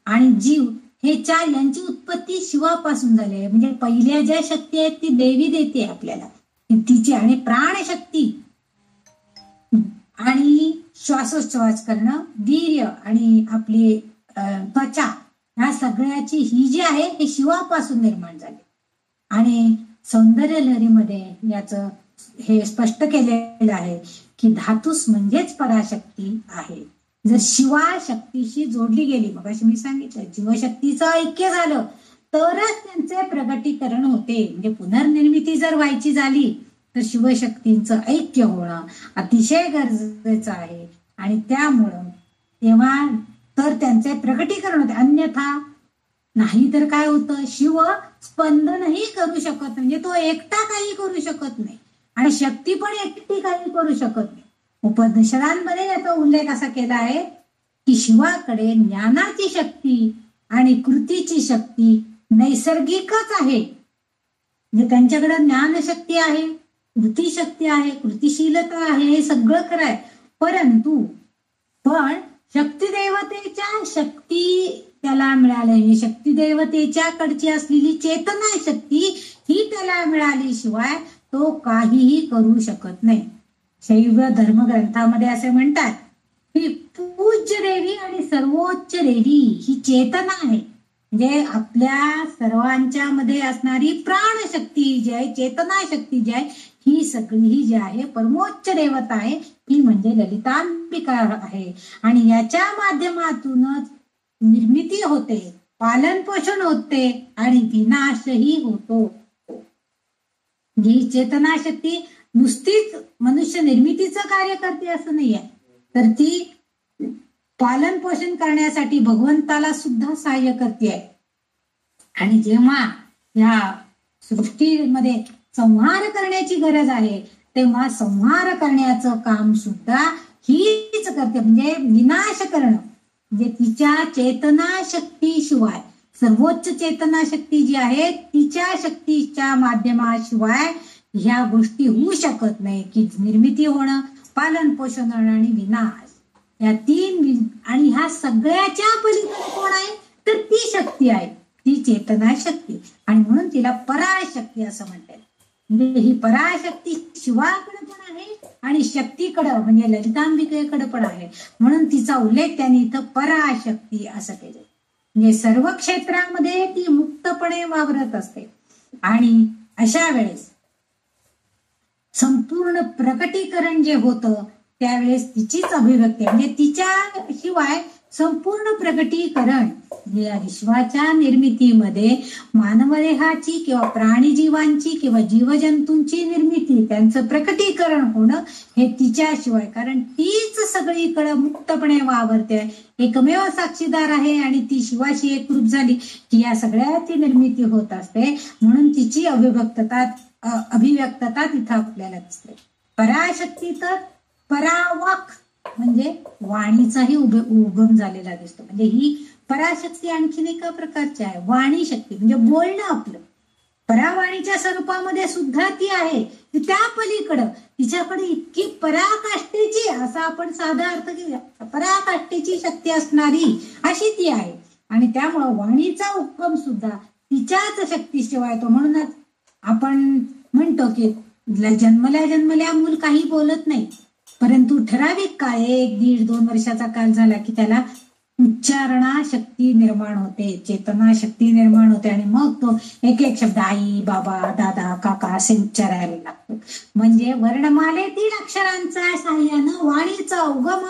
आणि जीव, हे 4 यांची उत्पत्ती शिवापासून झाली आहे. म्हणजे पहिल्या ज्या शक्ती आहेत ती देवी देते आपल्याला तिची. आणि प्राणशक्ती आणि श्वासोच्छ्वास करणं, वीर्य आणि आपली त्वचा, ह्या सगळ्याची ही जी आहे हे शिवापासून निर्माण झाले. आणि सौंदर्य लहरीमध्ये याचं हे स्पष्ट केलेलं आहे की धातूस म्हणजेच पराशक्ती आहे. जर शिवा शक्तीशी जोडली गेली, मग अशी मी सांगितलं जीवशक्तीचं ऐक्य झालं तरच त्यांचे प्रगटीकरण होते. म्हणजे पुनर्निर्मिती जर व्हायची झाली तर शिवशक्तींचं ऐक्य होणं अतिशय गरजेचं आहे. आणि त्यामुळं तेव्हा तर त्यांचे प्रगटीकरण होते. अन्यथा नाही तर काय होतं, शिव स्पंदनही करू शकत, म्हणजे तो एकटा काही करू शकत नाही आणि शक्ती पण एकटी काही करू शकत नाही. उपनिषदांमध्ये याचा उल्लेख असा केला आहे की शिवाकडे ज्ञानाची शक्ती आणि कृतीची शक्ती नैसर्गिकच आहे. म्हणजे त्यांच्याकडे ज्ञानशक्ती आहे, कृतीशक्ती आहे, कृतिशीलता आहे, हे सगळं खरं आहे. परंतु पण शक्तिदेवतेच्या शक्ती त्याला मिळाली, शक्तिदेवतेच्या कडची असलेली चेतना शक्ती ही त्याला मिळाली शिवाय तो काहीही करू शकत नाही. शैव धर्मग्रंथामध्ये असे म्हणतात की पूज्य देवी आणि सर्वोच्च देवी ही चेतना आहे. म्हणजे आपल्या सर्वांच्या मध्ये असणारी प्राणशक्ती जी आहे, चेतना शक्ती जी आहे, ही सगळी जी आहे परमोच्च देवता आहे, ही म्हणजे ललितांबिका आहे. आणि याच्या माध्यमातूनच निर्मिती होते, पालन पोषण होते आणि विनाशही होतो. ही चेतना शक्ती नुसतीच मनुष्य निर्मितीचं कार्य करते असं नाही आहे, तर ती पालन पोषण करण्यासाठी भगवंताला सुद्धा सहाय्य करते आहे. आणि जेव्हा या सृष्टीमध्ये संहार करण्याची गरज आहे तेव्हा संहार करण्याचं काम सुद्धा हीच करते. म्हणजे विनाश करणं, म्हणजे तिच्या चेतना शक्तीशिवाय, सर्वोच्च चेतना शक्ती जी आहे तिच्या शक्तीच्या माध्यमाशिवाय ह्या गोष्टी होऊ शकत नाही, की निर्मिती होणं, पालन पोषण आणि विनाश, या तीन. आणि ह्या सगळ्याच्या पलीकडे कोण आहे, तर ती शक्ती आहे, ती चेतना शक्ती. आणि म्हणून तिला पराशक्ती असं म्हणतात. म्हणजे ही पराशक्ती शिवाकडे पण आहे आणि शक्तीकडं म्हणजे ललितांबिकेकडे पण आहे, म्हणून तिचा उल्लेख त्यांनी इथं पराशक्ती असं केलं. म्हणजे सर्व क्षेत्रामध्ये ती मुक्तपणे वावरत असते. आणि अशा वेळेस संपूर्ण प्रकटीकरण जे होतं त्यावेळेस तिचीच अभिव्यक्ती, म्हणजे तिच्या शिवाय संपूर्ण प्रकटीकरण या विश्वाच्या निर्मितीमध्ये मानवदेहाची किंवा प्राणीजीवांची किंवा जीवजंतूंची निर्मिती, त्यांचं प्रकटीकरण होणं हे तिच्याशिवाय, कारण तीच सगळीकडे मुक्तपणे वावरते, एकमेव साक्षीदार आहे आणि ती शिवाशी एकरूप झाली की या सगळ्याची निर्मिती होत असते. म्हणून तिची अभिव्यक्तता तिथं आपल्याला दिसते. पराशक्ती तर परावाक म्हणजे वाणीचाही उगम झालेला दिसतो. म्हणजे ही पराशक्ती आणखीन एका प्रकारची आहे, वाणी शक्ती म्हणजे बोलणं आपलं. परावाणीच्या स्वरूपामध्ये सुद्धा ती आहे, त्या पलीकडं तिच्याकडे इतकी पराकाष्ठेची, असा आपण साधा अर्थ घेऊया, पराकाष्ठेची शक्ती असणारी अशी ती आहे. आणि त्यामुळं वाणीचा उगम सुद्धा तिच्याच शक्तीशिवाय तो. म्हणूनच आपण म्हणतो की जन्मल्या मूल काही बोलत नाही, परंतु ठराविक काळ 1, 1.5, 2 वर्षाचा काल झाला की त्याला उच्चारणा शक्ती निर्माण होते, चेतना शक्ती निर्माण होते आणि मग तो एक एक शब्द आई, बाबा, दादा, काका असे उच्चारायला लागतो. म्हणजे वर्णमालेतील अक्षरांच्या साह्यानं वाणीचा उगम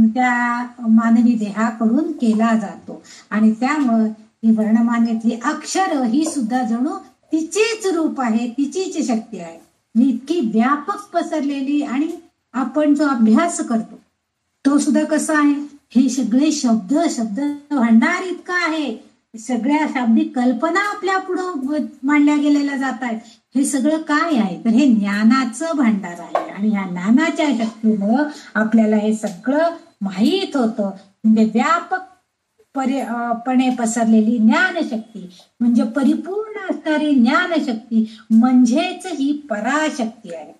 त्या मानवी देहाकडून केला जातो. आणि त्यामुळं ही वर्णमालेतली अक्षर ही सुद्धा जणू तिचेच रूप आहे, तिचीच शक्ती आहे. इतकी व्यापक पसरलेली. आणि आपण जो अभ्यास करतो तो सुद्धा कसा आहे, हे सगळे शब्द भांडार इतका आहे, सगळ्या शाब्दिक कल्पना आपल्या पुढं मांडल्या गेलेल्या जात आहेत. हे सगळं काय आहे, तर हे ज्ञानाचं भांडार आहे. आणि या ज्ञानाच्या शक्तीमुळं आपल्याला हे सगळं माहीत होतं. म्हणजे व्यापक पणे पसरलेली ज्ञानशक्ती म्हणजे परिपूर्ण असणारी ज्ञानशक्ती म्हणजेच ही पराशक्ती आहे.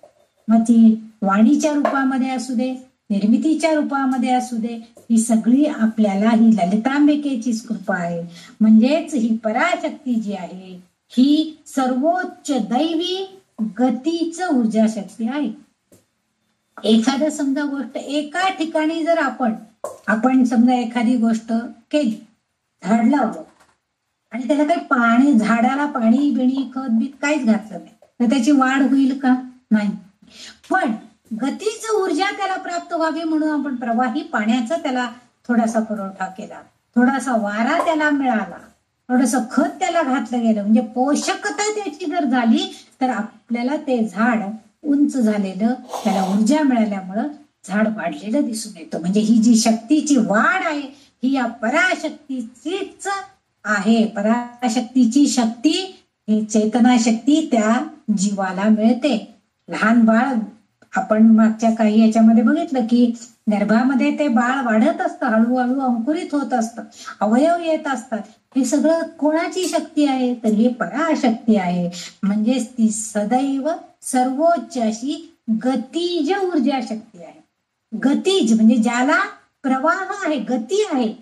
मग ती वाणीच्या रूपामध्ये असू दे, निर्मितीच्या रूपामध्ये असू दे, ही सगळी आपल्याला ही ललितांबिकेचीच कृपा आहे. म्हणजेच ही पराशक्ती जी आहे ही सर्वोच्च दैवी गतीच ऊर्जा शक्ती आहे. एखादं समजा गोष्ट एका ठिकाणी जर आपण समजा एखादी गोष्ट केली, झाड लावलं आणि त्याला काही पाणी, झाडाला पाणी बिणी खत बीत काहीच घातलं नाही, तर त्याची वाढ होईल का? नाही. पण गतीच ऊर्जा त्याला प्राप्त व्हावी म्हणून आपण प्रवाही पाण्याचा त्याला थोडासा पुरवठा केला, थोडासा वारा त्याला मिळाला, थोडस खत त्याला घातलं गेलं, म्हणजे पोषकता त्याची जर झाली तर आपल्याला ते झाड उंच झालेलं, त्याला ऊर्जा मिळाल्यामुळं झाड वाढलेलं दिसून येतं. म्हणजे ही जी शक्तीची वाढ आहे ही या पराशक्तीचीच आहे. पराशक्तीची शक्ती ही चेतना शक्ती त्या जीवाला मिळते. लहान बाळ, आपण मागच्या काही याच्यामध्ये बघितलं की गर्भामध्ये ते बाळ वाढत असतं, हळूहळू अंकुरित होत असतं, अवयव येत असतात. हे सगळं कोणाची शक्ती आहे, तर हे पराशक्ती आहे. म्हणजेच ती सदैव सर्वोच्च अशी गतीज ऊर्जा शक्ती आहे. गतीज म्हणजे ज्याला प्रवाह आहे, गती आहे.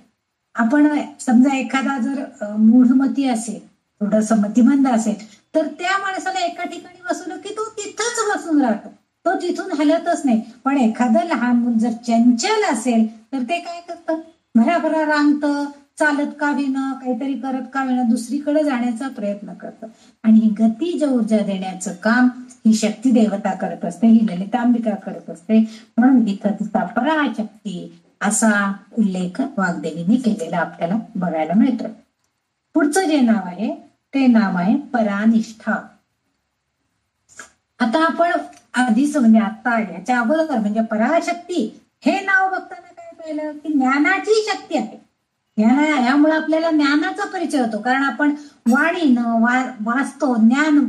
आपण समजा एखादा जर मूढमती असेल, थोडस मतिमंद असेल, तर त्या माणसाला एका ठिकाणी बसवलं की तो तिथंच बसून राहतो, तो तिथून हलतच नाही. पण एखादं लहान मूल जर चंचल असेल तर ते काय करतं, भराभरा रांगतं, चालत का विना, काहीतरी करत का विना दुसरीकडे जाण्याचा प्रयत्न करतं. आणि ही गतीज ऊर्जा देण्याचं काम ही शक्ती देवता करत असते, ही ललितांबिका करत असते. म्हणून इथं तिचा पराशक्ती असा उल्लेख वाग्देवीने केलेला आपल्याला बघायला मिळतं. पुढचं जे नाव आहे ते नाव आहे परानिष्ठा. आता आपण आधीच म्हणजे आता याच्या अगोदर म्हणजे पराशक्ती हे नाव बघताना काय पाहिलं की ज्ञानाची शक्ती आहे. यामुळे आपल्याला ज्ञानाचा परिचय होतो, कारण आपण वाणीनं वाचतो, ज्ञान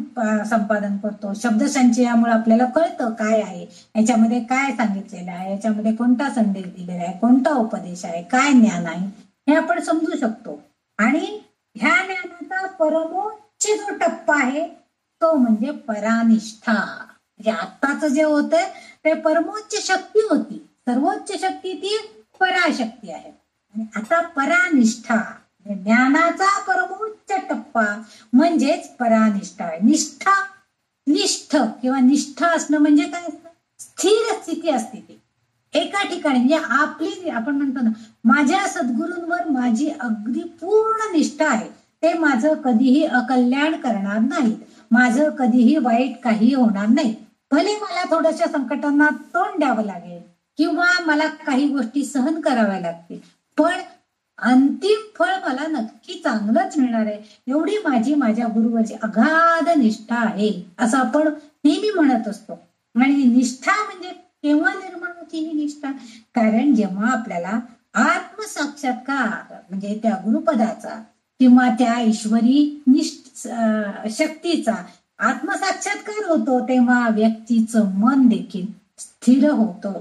संपादन करतो. शब्दसंचयामुळे आपल्याला कळतं काय आहे याच्यामध्ये, काय सांगितलेलं आहे, याच्यामध्ये कोणता संदेश दिलेला आहे, कोणता उपदेश आहे, काय ज्ञान आहे, हे आपण समजू शकतो. आणि ह्या ज्ञानाचा परमोच्च जो टप्पा आहे तो म्हणजे परानिष्ठा. म्हणजे आत्ताच जे होतंय ते परमोच्च शक्ती होती, सर्वोच्च शक्ती ती पराशक्ती आहे. आणि आता परानिष्ठा, ज्ञानाचा परमोच्च टप्पा म्हणजेच परानिष्ठा आहे. निष्ठ किंवा निष्ठा असणं म्हणजे काय असतं? स्थिर स्थिती असते ती एका ठिकाणी. म्हणजे आपली, आपण म्हणतो ना, माझ्या सद्गुरूंवर माझी अगदी पूर्ण निष्ठा आहे, ते माझं कधीही अकल्याण करणार नाही, माझं कधीही वाईट काही होणार नाही. भले मला थोड्याशा संकटांना तोंड द्यावं लागेल किंवा मला काही गोष्टी सहन कराव्या लागतील, पण अंतिम फळ मला नक्की चांगलंच मिळणार आहे, एवढी माझी माझ्या गुरुवरची अगाध निष्ठा आहे, असं आपण नेहमी म्हणत असतो. आणि निष्ठा म्हणजे केव्हा निर्माण होती ही निष्ठा? कारण जेव्हा आपल्याला आत्मसाक्षात्कार म्हणजे त्या गुरुपदाचा किंवा त्या ईश्वरी शक्तीचा आत्मसाक्षात्कार होतो, तेव्हा व्यक्तीचं मन देखील स्थिर होतं.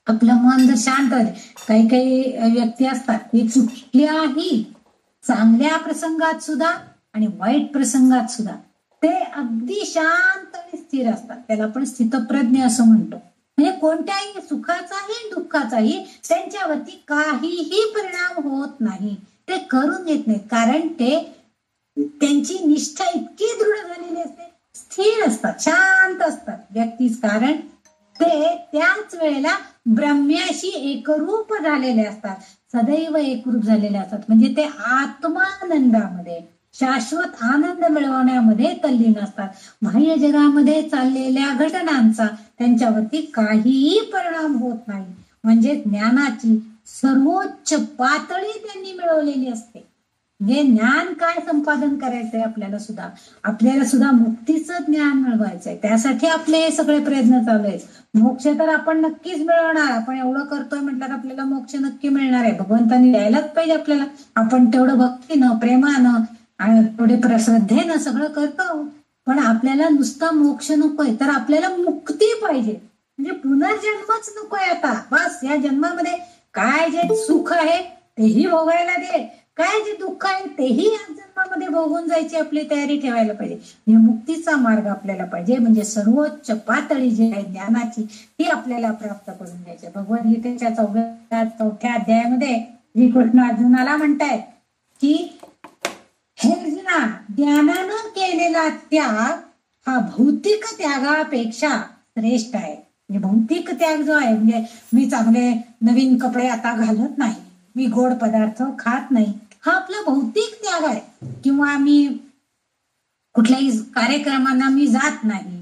आपलं मन जर शांत होते, काही काही व्यक्ती असतात ते कुठल्याही चांगल्या प्रसंगात सुद्धा आणि वाईट प्रसंगात सुद्धा ते अगदी शांत आणि स्थिर असतात, त्याला आपण स्थितप्रज्ञ असं म्हणतो. म्हणजे कोणत्याही सुखाचाही दुःखाचाही त्यांच्यावरती काहीही परिणाम होत नाही, ते करून घेत नाहीत, कारण ते त्यांची निष्ठा इतकी दृढ झालेली असते, स्थिर असतात, शांत असतात व्यक्तीच, कारण ते त्याच वेळेला ब्रह्म्याशी एकरूप झालेले असतात, सदैव एकरूप झालेले असतात. म्हणजे ते आत्मानंदामध्ये शाश्वत आनंद मिळवण्यामध्ये तल्लीन असतात. बाह्य जगामध्ये चाललेल्या घटनांचा त्यांच्यावरती काहीही परिणाम होत नाही. म्हणजे ज्ञानाची सर्वोच्च पातळी त्यांनी मिळवलेली असते. म्हणजे ज्ञान काय संपादन करायचंय आपल्याला सुद्धा मुक्तीचं ज्ञान मिळवायचंय, त्यासाठी आपले हे सगळे प्रयत्न चालू आहेत. मोक्ष तर आपण नक्कीच मिळवणार, आपण एवढं करतोय म्हटलं आपल्याला मोक्ष नक्की मिळणार आहे, भगवंतांनी द्यायलाच पाहिजे आपल्याला. आपण तेवढं भक्तीनं, प्रेमानं आणि थोडे श्रद्धेनं सगळं करतो, पण आपल्याला नुसता मोक्ष नकोय, तर आपल्याला मुक्ती पाहिजे. म्हणजे पुनर्जन्मच नकोय आता, बस या जन्मामध्ये काय जे सुख आहे तेही भोगायला दे, काय जे दुःख आहे तेही या जन्मामध्ये भोगून जायची आपली तयारी ठेवायला पाहिजे. हे मुक्तीचा मार्ग आपल्याला पाहिजे, म्हणजे सर्वोच्च पातळी जी आहे ज्ञानाची ती आपल्याला प्राप्त करून घ्यायची. भगवद्गीतेच्या 4थ्या अध्यायामध्ये श्रीकृष्ण अर्जुनाला म्हणतायत की हे अर्जुना, ज्ञानानं केलेला त्याग हा भौतिक त्यागापेक्षा श्रेष्ठ आहे. म्हणजे भौतिक त्याग जो आहे, म्हणजे मी चांगले नवीन कपडे आता घालत नाही, मी गोड पदार्थ खात नाही, हा आपला भौतिक त्याग आहे. किंवा मी कुठल्याही कार्यक्रमांना मी जात नाही,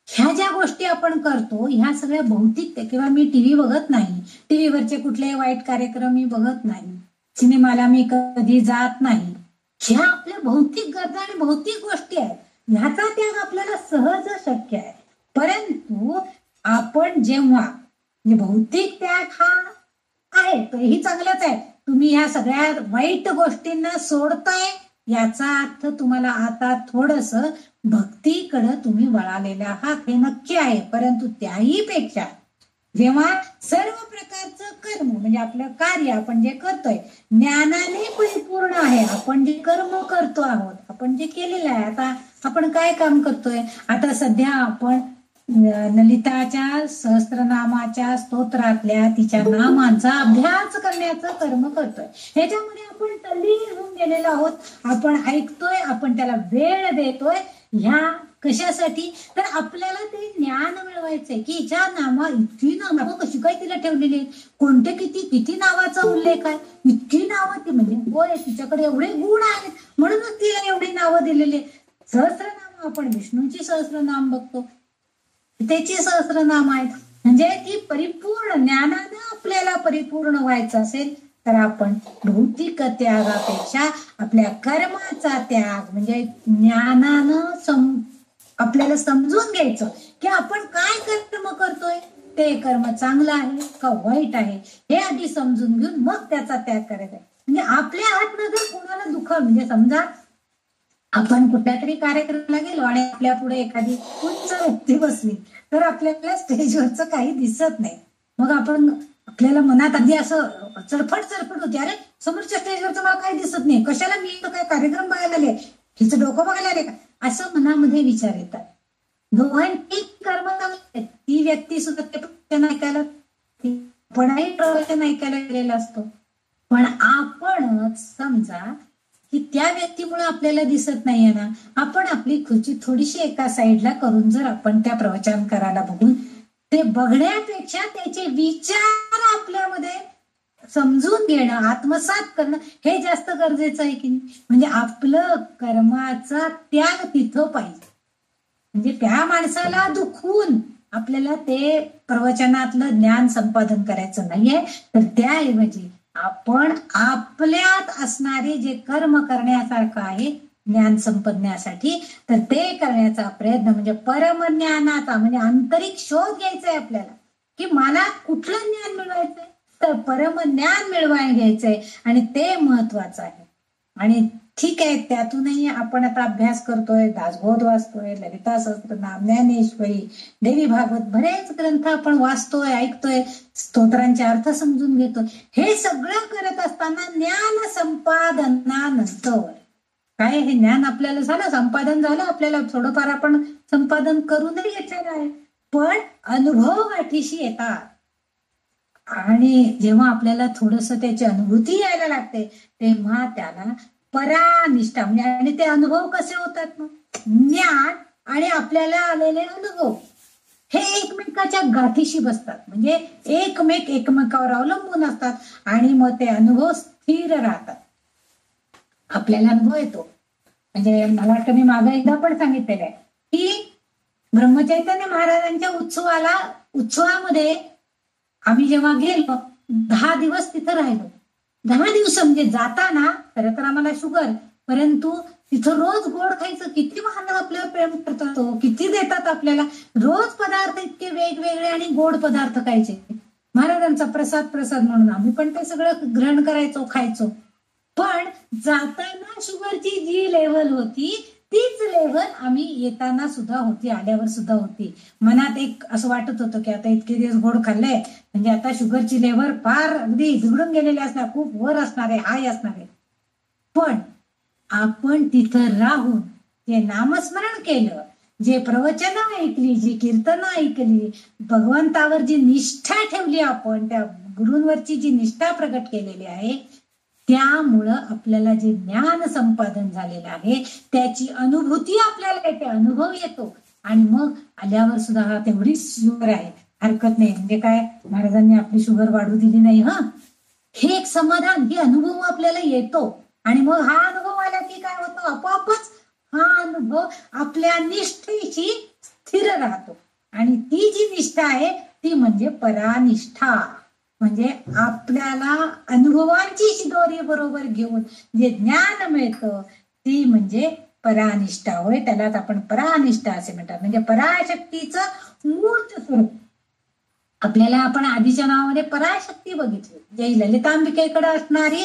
ह्या ज्या गोष्टी आपण करतो ह्या सगळ्या भौतिक. किंवा मी टीव्ही बघत नाही, टीव्हीवरचे कुठलेही वाईट कार्यक्रम मी बघत नाही, सिनेमाला मी कधी जात नाही, ह्या आपल्या भौतिक गरजा आणि भौतिक गोष्टी आहेत. ह्याचा त्याग आपल्याला सहज शक्य आहे. परंतु आपण जेव्हा म्हणजे भौतिक त्याग हा आहे तोही चांगलाच आहे, तुम्ही ह्या सगळ्या वाईट गोष्टींना सोडताय, याचा अर्थ तुम्हाला आता थोडस भक्तीकडे तुम्ही वळालेले आहात, हे नक्की आहे. परंतु त्याही पेक्षा जेव्हा सर्व प्रकारचं कर्म म्हणजे आपलं कार्य आपण जे करतोय ज्ञानाने परिपूर्ण आहे, आपण जे कर्म करतो आहोत, आपण जे केलेलं आहे, आता आपण काय काम करतोय, आता सध्या आपण ललिताच्या सहस्त्रनामाच्या स्तोत्रातल्या तिच्या नामांचा अभ्यास करण्याचं कर्म करतोय. ह्याच्यामध्ये आपण तल्लीन होऊन गेलेलो आहोत, आपण ऐकतोय, आपण त्याला वेळ देतोय. ह्या कशासाठी? तर आपल्याला ते ज्ञान मिळवायचंय की ज्या नामा इतकी नावं कशी काय तिला ठेवलेली, कोणते किती किती नावाचा उल्लेख आहे, इतकी नावं ती म्हणजे होय तिच्याकडे एवढे गुण आहेत म्हणूनच तिला एवढी नावं दिलेली. सहस्त्रनाम आपण विष्णूची सहस्त्रनाम बघतो, त्याची सहस्त्रनाम आहेत. म्हणजे की परिपूर्ण ज्ञानानं आपल्याला परिपूर्ण व्हायचं असेल तर आपण भौतिक त्यागापेक्षा आपल्या कर्माचा त्याग म्हणजे ज्ञानानं आपल्याला समजून घ्यायचं की आपण काय कर्म करतोय, ते कर्म चांगलं आहे का वाईट आहे हे आधी समजून घेऊन मग त्याचा त्याग करायचा आहे. म्हणजे आपल्या हातनं जर कोणाला दुःख, म्हणजे समजा आपण कुठल्या तरी कार्यक्रमाला गेलो आणि आपल्या पुढे एखादी उंच व्यक्ती बसली तर आपल्याला स्टेजवरचं काही दिसत नाही. मग आपण आपल्याला मनात आधी असं चडफड होते, अरे समोरच्या स्टेजवरचं मला काही दिसत नाही, कशाला मी काय कार्यक्रम बघायला आले, हिचं डोकं बघायला आले का, असं मनामध्ये विचार येतात. दोघांची कर्म चांगली, ती व्यक्ती सुद्धा ते प्रवचन ऐकायला, आपणही प्रवचन ऐकायला गेलेला असतो. पण आपणच समजा की त्या व्यक्तीमुळे आपल्याला दिसत नाहीये ना, आपण आपली खुर्ची थोडीशी एका साईडला करून जर आपण त्या प्रवचन करायला बघून ते बघण्यापेक्षा त्याचे विचार आपल्यामध्ये समजून घेणं, आत्मसात करणं हे जास्त गरजेचं आहे की नाही. म्हणजे आपलं कर्माचा त्याग तिथं पाहिजे. म्हणजे त्या माणसाला दुखवून आपल्याला ते प्रवचनातलं ज्ञान संपादन करायचं नाहीये, तर त्याऐवजी आपण आपल्यात असणारे जे कर्म करण्यासारखं आहे ज्ञान संपदण्यासाठी, तर ते करण्याचा प्रयत्न म्हणजे परमज्ञानाचा, म्हणजे आंतरिक शोध घ्यायचा आहे आपल्याला की मला कुठलं ज्ञान मिळवायचंय, तर परमज्ञान मिळवायला घ्यायचंय आणि ते महत्वाचं आहे. आणि ठीक आहे, त्यातूनही आपण आता अभ्यास करतोय, दासबोध वाचतोय, ललिता सहस्त्रनाम, ज्ञानेश्वरी, देवी भागवत, बरेच ग्रंथ आपण वाचतोय, ऐकतोय, स्तोत्रांचे अर्थ समजून घेतोय. हे सगळं करत असताना ज्ञान संपादनानंतर काय, हे ज्ञान आपल्याला झालं, संपादन झालं, आपल्याला थोडंफार आपण संपादन करूनही घेतलेलं आहे, पण अनुभव गाठीशी येतात. आणि जेव्हा आपल्याला थोडस त्याची अनुभूती यायला लागते तेव्हा त्याला परानिष्ठा म्हणजे, आणि ते अनुभव कसे होतात मग, ज्ञान आणि आपल्याला आलेले अनुभव हे एकमेकाच्या गाठीशी बसतात, म्हणजे एकमेकावर अवलंबून असतात आणि मग ते अनुभव स्थिर राहतात. आपल्याला अनुभव येतो. म्हणजे मला वाटतं मी मागे एकदा पण सांगितलेलं आहे की ब्रह्मचैतन्य महाराजांच्या उत्सवामध्ये आम्ही जेव्हा गेलो 10 दिवस तिथं राहिलो. 10 दिवस म्हणजे जाताना खरं तर आम्हाला शुगर, परंतु तिथं रोज गोड खायचं, किती महान आपल्याला प्रेम करतात, किती देतात आपल्याला, रोज पदार्थ इतके वेगवेगळे आणि गोड पदार्थ खायचे, महाराजांचा प्रसाद म्हणून आम्ही पण ते सगळं ग्रहण करायचो, खायचो. पण जाताना शुगरची जी लेवल होती तीच लेवल आम्ही येताना सुद्धा होती, आल्यावर सुद्धा होती. मनात एक असं वाटत होतं की आता इतके दिवस गोड खाल्ले म्हणजे आता शुगरची लेवल फार अगदी बिघडून गेलेली असणार, खूप वर असणार आहे, हाय असणार आहे. पण आपण तिथं राहून जे नामस्मरण केलं, जे प्रवचन ऐकली, जी कीर्तनं ऐकली, भगवंतावर जी निष्ठा ठेवली, आपण त्या गुरूंवरची जी निष्ठा प्रकट केलेली आहे, त्यामुळं आपल्याला जे ज्ञान संपादन झालेलं आहे त्याची अनुभूती आपल्याला येते, अनुभव येतो. आणि मग आल्यावर सुद्धा हा तेवढीच शुगर आहे, हरकत नाही, म्हणजे काय महाराजांनी आपली शुगर वाढू दिली नाही, हे एक समाधान, हे अनुभव आपल्याला येतो. आणि मग हा अनुभव आला की काय होतं, आपोआपच हा अनुभव आपल्या निष्ठेची स्थिर राहतो. आणि ती जी निष्ठा आहे ती म्हणजे परानिष्ठा, म्हणजे आपल्याला अनुभवांची शिदोरी बरोबर घेऊन जे ज्ञान मिळतं ती म्हणजे परानिष्ठा होय. त्यालाच आपण परानिष्ठा असे म्हणतात, म्हणजे पराशक्तीचं मूर्त स्वरूप. आपल्याला आपण आधीच्या नावामध्ये पराशक्ती बघितली, जे ललितांबिकेकडे असणारी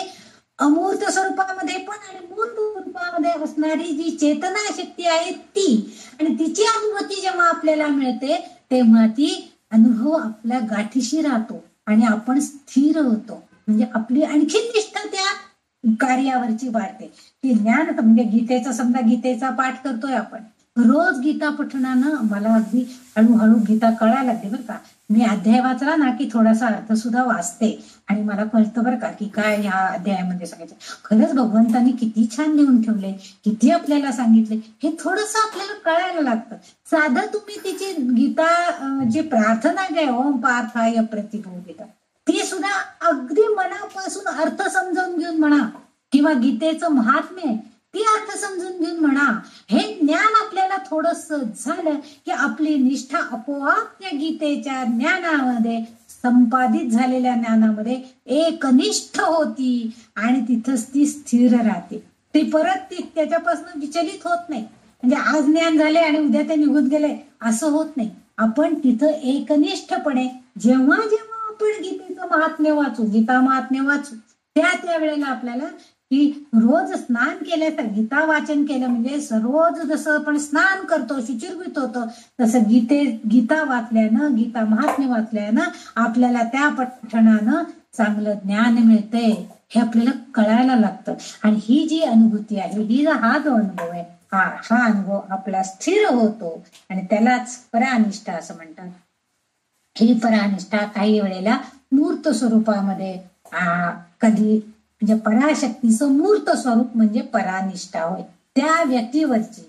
अमूर्त स्वरूपामध्ये पण आणि मूर्त स्वरूपामध्ये असणारी जी चेतना शक्ती आहे ती, आणि तिची अनुभूती जेव्हा आपल्याला मिळते तेव्हा ती अनुभव आपल्या गाठीशी राहतो आणि आपण स्थिर होतो, म्हणजे आपली आणखी निष्ठा त्या कार्यावरची वाढते. की ज्ञान म्हणजे गीतेचा, समजा गीतेचा पाठ करतोय आपण, रोज गीता पठणानं मला अगदी हळूहळू गीता कळायला लागते बरं का. मी अध्याय वाचला ना की थोडासा अर्थ सुद्धा वाचते आणि मला कळतं बरं का की काय ह्या अध्यायामध्ये सांगायचं. खरंच भगवंतांनी किती छान लिहून ठेवले, किती आपल्याला सांगितले, हे थोडस आपल्याला कळायला लागतं. साधं तुम्ही तिची गीता जी प्रार्थना आहे ओम पार्थाय प्रतिबोधिता, ती सुद्धा अगदी मनापासून अर्थ समजावून घेऊन म्हणा, किंवा गीतेचं महात्म्य ती अर्थ समजून घेऊन म्हणा, हे ज्ञान आपल्याला थोडस झालं की आपली निष्ठा आपोआप त्या गीतेच्या ज्ञानामध्ये, संपादित झालेल्या ज्ञानामध्ये एकनिष्ठ होती आणि तिथंच ती स्थिर राहते. ती परत ती त्याच्यापासून विचलित होत नाही. म्हणजे आज ज्ञान झाले आणि उद्या ते निघून गेले असं होत नाही. आपण तिथं एकनिष्ठपणे जेव्हा जेव्हा आपण गीतेचं महात्म्य वाचू, गीता महात्म्य वाचू, त्या वेळेला आपल्याला की रोज स्नान केलं, गीता वाचन केलं म्हणजे रोज जसं आपण स्नान करतो, शुचिर्भूत होतो, तसं गीता वाचल्यानं, गीता महात्म्य वाचल्यानं आपल्याला त्या पठणानं चांगलं ज्ञान मिळते हे आपल्याला कळायला लागतं. आणि ही जी अनुभूती आहे, हा जो अनुभव आहे, हा अनुभव आपला स्थिर होतो आणि त्यालाच परानिष्ठा असं म्हणतात. ही परानिष्ठा काही वेळेला मूर्त स्वरूपामध्ये कधी म्हणजे पराशक्तीचं मूर्त स्वरूप म्हणजे परानिष्ठा होय त्या व्यक्तीवरची.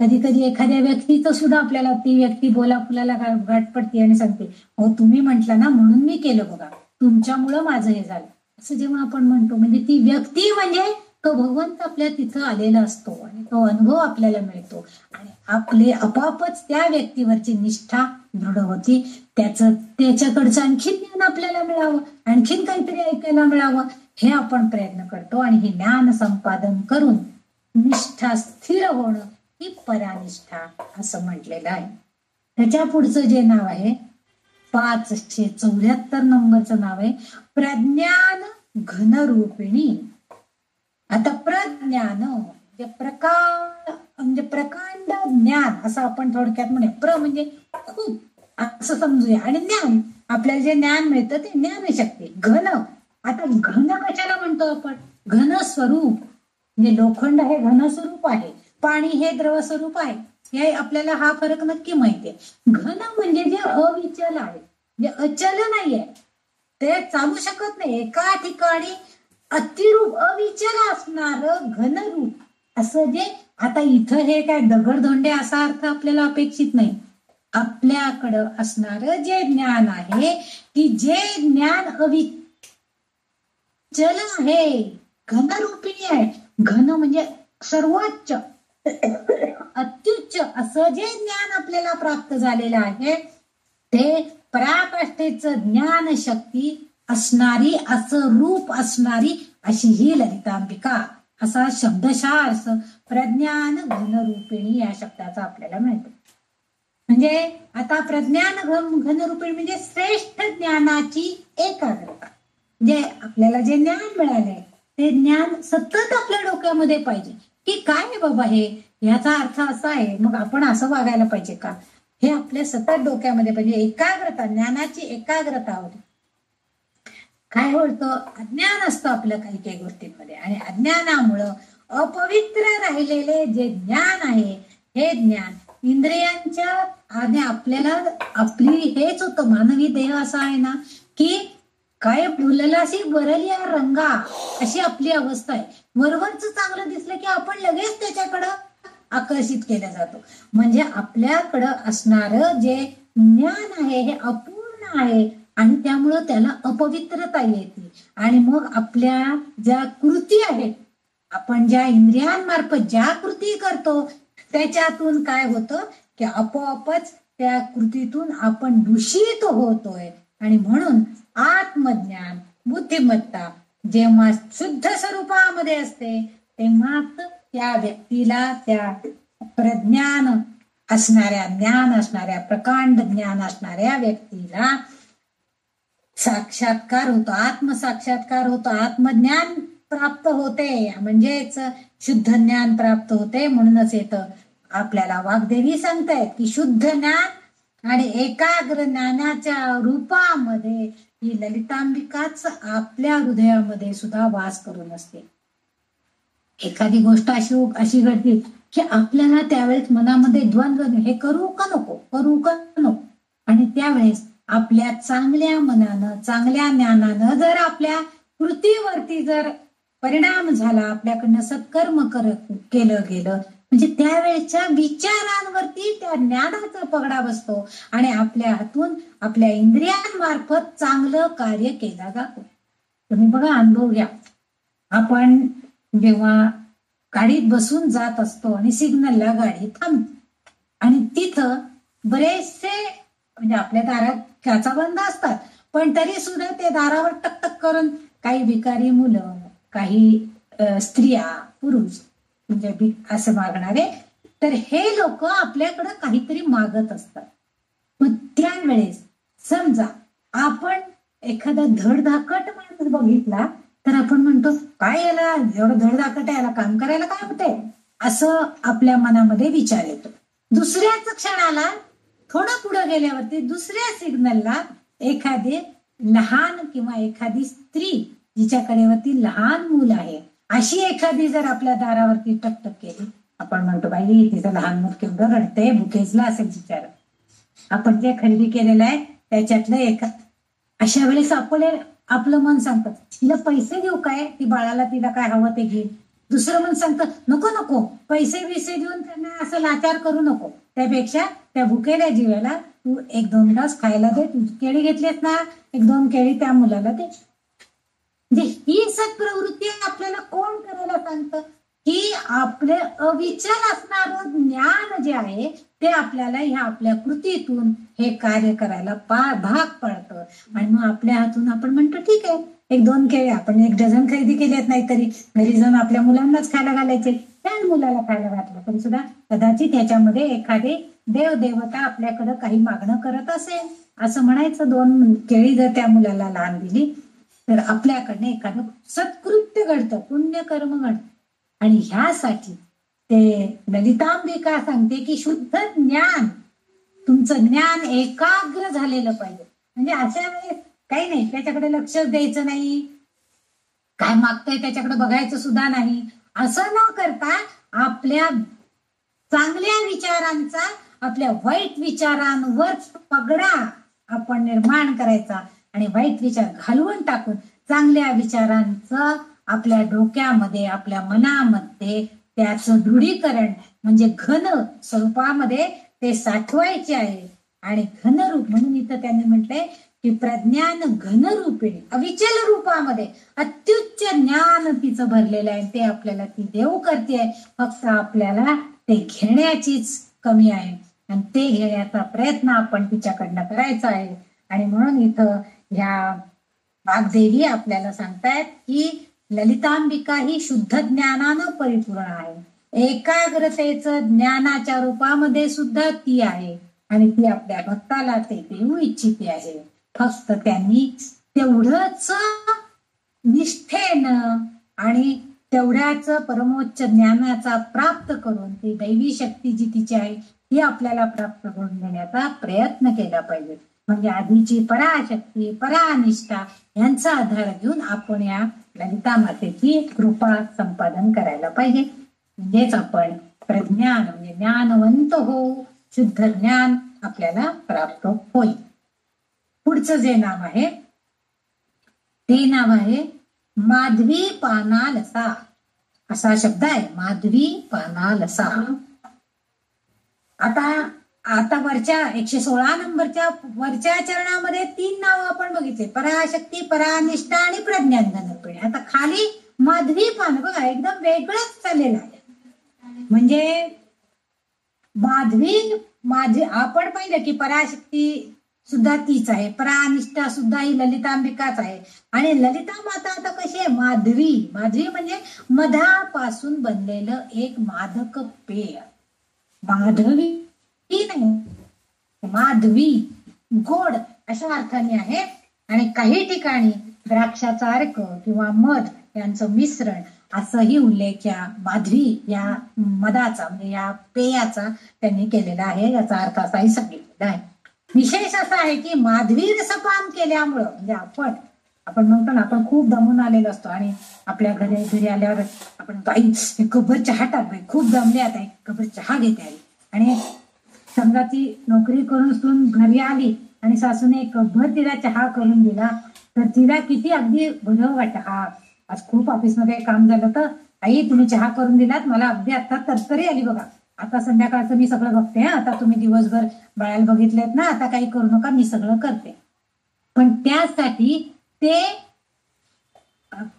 कधी कधी एखाद्या व्यक्तीचं सुद्धा आपल्याला ती व्यक्ती बोला फुलाला गाठ पडते आणि सांगते, हो तुम्ही म्हटलं ना म्हणून मी केलं बघा, तुमच्यामुळं माझं हे झालं, असं जेव्हा आपण म्हणतो म्हणजे ती व्यक्ती म्हणजे तो भगवंत आपल्या तिथं आलेला असतो आणि तो अनुभव आपल्याला मिळतो आणि आपले आपोआपच त्या व्यक्तीवरची निष्ठा दृढ होती. त्याच्याकडचं आणखीन ज्ञान आपल्याला मिळावं, आणखीन काहीतरी ऐकायला मिळावं हे आपण प्रयत्न करतो आणि हे ज्ञान संपादन करून निष्ठा स्थिर होणं ही परानिष्ठा असं म्हटलेलं आहे. त्याच्या पुढचं जे नाव आहे 574 नंबरचं नाव आहे प्रज्ञान घनरूपिणी. आता प्रज्ञान म्हणजे म्हणजे प्रकांड ज्ञान असं आपण थोडक्यात म्हणूया. प्र म्हणजे खूप असं समजूया आणि ज्ञान आपल्याला जे ज्ञान मिळतं ते ज्ञानशक्ती. घन, आता घन कशाला म्हणतो आपण? घन स्वरूप म्हणजे लोखंड हे घन स्वरूप आहे, पाणी हे द्रव स्वरूप आहे, हे आपल्याला हा फरक नक्की माहितीये. घन म्हणजे जे अविचल आहे, जे अचल नाहीये, ते चालू शकत नाही, एका ठिकाणी अतिरूप अविचल असणार घनरूप असं जे. आता इथं हे काय दगडधोंडे असा अर्थ आपल्याला अपेक्षित नाही. आपल्याकडं असणार जे ज्ञान आहे की जे ज्ञान अविचल आहे, घनरूपिणी आहे. घन म्हणजे सर्वोच्च अत्युच्च असं जे ज्ञान आपल्याला प्राप्त झालेलं आहे ते पराकाष्ठेचं ज्ञान शक्ती असणारी, असं रूप असणारी अशी ही ललितांबिका असा शब्दशः अर्थ प्रज्ञान घनरूपिणी या शब्दाचा आपल्याला मिळतो. म्हणजे आता प्रज्ञान घनरूपिणी म्हणजे श्रेष्ठ ज्ञानाची एकाग्रता. जे आपल्याला जे ज्ञान मिळालंय ते ज्ञान सतत आपल्या डोक्यामध्ये पाहिजे की काय बाबा हे, याचा अर्थ असा आहे, मग आपण असं वागायला पाहिजे का, हे आपल्या सतत डोक्यामध्ये पाहिजे. एकाग्रता, ज्ञानाची एकाग्रता होती. काय होतं, अज्ञान असतं आपलं काही काही गोष्टींमध्ये आणि अज्ञानामुळं अपवित्र राहिलेले जे ज्ञान आहे हे ज्ञान इंद्रियांच्या आणि आपल्याला आपली हेच होतं. मानवी देह असा आहे ना की काय फुललाशी बरलिया रंगा अशी आपली अवस्था आहे. वरवरच चांगलं दिसलं की आपण लगेच त्याच्याकडं आकर्षित केलं जातो. म्हणजे आपल्याकडं असणारं जे ज्ञान आहे हे अपूर्ण आहे आणि त्यामुळं त्याला अपवित्रता येते आणि मग आपल्या ज्या कृती आहेत, आपण ज्या इंद्रियांमार्फत ज्या कृती करतो त्याच्यातून काय होतं की आपोआपच त्या कृतीतून आपण दूषित होतोय. आणि म्हणून आत्मज्ञान, बुद्धिमत्ता जेव्हा शुद्ध स्वरूपामध्ये असते तेव्हाच त्या व्यक्तीला त्या प्रज्ञान असणाऱ्या, ज्ञान असणाऱ्या, प्रकांड ज्ञान असणाऱ्या व्यक्तीला साक्षात्कार होतो, आत्मसाक्षात्कार होतो, आत्मज्ञान प्राप्त होते, म्हणजेच शुद्ध ज्ञान प्राप्त होते. म्हणूनच येतं आपल्याला वाग्देवी सांगतायत की शुद्ध ज्ञान आणि एकाग्र ज्ञानाच्या रूपामध्ये ही ललितांबिकाच आपल्या हृदयामध्ये सुद्धा वास करून असते. एखादी गोष्ट अशी घडली की आपल्याला त्यावेळेस मनामध्ये द्वंद्व, हे करू का नको, करू का नको, आणि त्यावेळेस आपल्या चांगल्या मनानं, चांगल्या ज्ञानानं जर आपल्या कृतीवरती जर परिणाम झाला, आपल्याकडनं सत्कर्म केलं गेलं, म्हणजे त्यावेळेच्या विचारांवरती त्या ज्ञानाचा पगडा बसतो आणि आपल्या हातून आपल्या इंद्रियांमार्फत चांगलं कार्य केलं जातं. तुम्ही बघा, अनुभव घ्या. आपण जेव्हा गाडीत बसून जात असतो आणि सिग्नलला गाडी थांबते आणि तिथं बरेचसे म्हणजे आपल्या दारात काचा बंद असतात, पण तरी सुद्धा ते दारावर टकटक करून काही भिकारी मुलं, काही स्त्रिया, पुरुष म्हणजे असं मागणारे, तर हे लोक आपल्याकडं काहीतरी मागत असतात. मग त्यावेळेस समजा आपण एखादा धडधाकट माणूस बघितला तर आपण म्हणतो काय याला एवढं धडधाकट आहे, याला काम करायला काय होतंय, असं आपल्या मनामध्ये विचार येतो. दुसऱ्याच क्षणाला थोडं पुढे गेल्यावरती दुसऱ्या सिग्नलला एखादे लहान किंवा एखादी स्त्री जिच्याकडेवरती लहान मूल आहे अशी एखादी जर आपल्या दारावरती टकटक केली, आपण म्हणतो बाई तिचं लहान मूल केवढं रडतंय, भुकेजला असेल बिचार, आपण जे खरेदी केलेलं आहे त्याच्यातलं एका. अशा वेळेस आपलं मन सांगतं तिला पैसे देऊ काय, ती बाळाला तिला काय हवं ते घे. दुसरं मन सांगतं नको नको, पैसे बिसे देऊन त्यांना असं लाचार करू नको, त्यापेक्षा त्या भुकेल्या जीवाला तू 1-2 घास खायला दे, तू केळी घेतलीस ना 1-2 केळी त्या मुलाला दे. म्हणजे ही सत्प्रवृत्ती आपल्याला कोण करायला सांगतं की आपले अविचल असणारं ज्ञान जे आहे ते आपल्याला ह्या आपल्या कृतीतून हे कार्य करायला भाग पडतं. आणि मग आपल्या हातून आपण म्हणतो ठीक आहे 1-2 केळी, आपण 1 डझन खरेदी केलेत, नाही तरी घरी जाऊन आपल्या मुलांनाच खायला घालायचे, त्या मुलाला खायला घातलं तरी सुद्धा कदाचित त्याच्यामध्ये एखादे देवदेवता आपल्याकडं काही मागणं करत असेल असं म्हणायचं. 2 केळी जर त्या मुलाला लहान दिली तर आपल्याकडनं एखादं सत्कृत्य घडतं, पुण्यकर्म घडतं. आणि ह्यासाठी ते ललितांबिका सांगते की शुद्ध ज्ञान, तुमचं ज्ञान एकाग्र झालेलं पाहिजे. म्हणजे अशा वेळेस काही नाही त्याच्याकडे लक्ष द्यायचं नाही, काय मागतंय त्याच्याकडे बघायचं सुद्धा नाही. असं न करता आपल्या चांगल्या विचारांचा आपल्या वाईट विचारांवर पगडा आपण निर्माण करायचा आणि वाईट विचार घालवून टाकून चांगल्या विचारांचं आपल्या डोक्यामध्ये आपल्या मनामध्ये त्याचं दृढीकरण म्हणजे घन स्वरूपामध्ये ते साठवायचे आहे. आणि घनरूप म्हणून इथं त्यांनी म्हटलंय की प्रज्ञान घनरूपिणी अविचल रूपामध्ये अत्युच्च ज्ञान तिचं भरलेलं आहे, ते आपल्याला ती देऊ करते. फक्त आपल्याला ते घेण्याचीच कमी आहे आणि ते घेण्याचा प्रयत्न आपण तिच्याकडनं करायचा आहे. आणि म्हणून इथं ह्या वाग्देवी आपल्याला सांगतायत की ललितांबिका ही शुद्ध ज्ञानानं परिपूर्ण आहे, एकाग्रतेचं ज्ञानाच्या रूपामध्ये सुद्धा ती आहे आणि ती आपल्या भक्ताला ते देऊ इच्छिते आहे. फक्त त्यांनी तेवढंच निष्ठेनं आणि तेवढ्याच परमोच्च ज्ञानाचा प्राप्त करून ती दैवी शक्ती जी तिची आहे ती आपल्याला प्राप्त करून देण्याचा प्रयत्न केला पाहिजे. म्हणजे आधीची पराशक्ती परानिष्ठा यांचा आधार घेऊन आपण या ललिता मातेची कृपा संपादन करायला पाहिजे. म्हणजेच आपण प्रज्ञान म्हणजे ज्ञानवंत होऊ, शुद्ध ज्ञान आपल्याला प्राप्त होईल. पुढचं जे नाव आहे ते नाव आहे माधवी पानालसा, असा शब्द आहे माधवी पानालसा. आता वरच्या 116 नंबरच्या वरच्या चरणामध्ये 3 नाव आपण बघितले, पराशक्ती परानिष्ठा आणि प्रज्ञान घनरूपिणी. आता खाली माधवी पान बघा एकदम वेगळंच चाललेलं आहे. म्हणजे माझी आपण पाहिलं की पराशक्ती सुद्धा तीच आहे, परानिष्ठा सुद्धा ही ललितांबिकाच आहे. आणि ललिता माता आता कशी आहे माधवी, माधवी म्हणजे मधापासून बनलेलं एक मादक पेय. माधवी नाही, माधवी गोड अशा अर्थाने आहे. आणि काही ठिकाणी द्राक्षाचा अर्क किंवा मध यांचं मिश्रण असंही उल्लेख या माधवी या मधाचा म्हणजे या पेयाचा त्यांनी केलेला आहे. याचा अर्थ असाही सांगितलेला आहे. विशेष असा आहे की माधवी रसपान केल्यामुळं म्हणजे आपण म्हणतो ना आपण खूप दमून आलेलो असतो आणि आपल्या घरी आल्यावर आपण काही कबर चहा टाकते, खूप दमले आता एक कबर चहा घेते आली. आणि समजा ती नोकरी करून सून घरी आली आणि सासूने एक कबर तिला चहा करून दिला तर तिला किती अगदी बरं वाटतं. हा आज खूप ऑफिसमध्ये काम झालं तर आई तुम्ही चहा करून दिलात, मला अगदी आता तरतरी आली बघा. आता संध्याकाळचं मी सगळं बघते, आता तुम्ही दिवसभर बाळाला बघितलेत ना, आता काही करू नका मी सगळं करते. पण त्यासाठी ते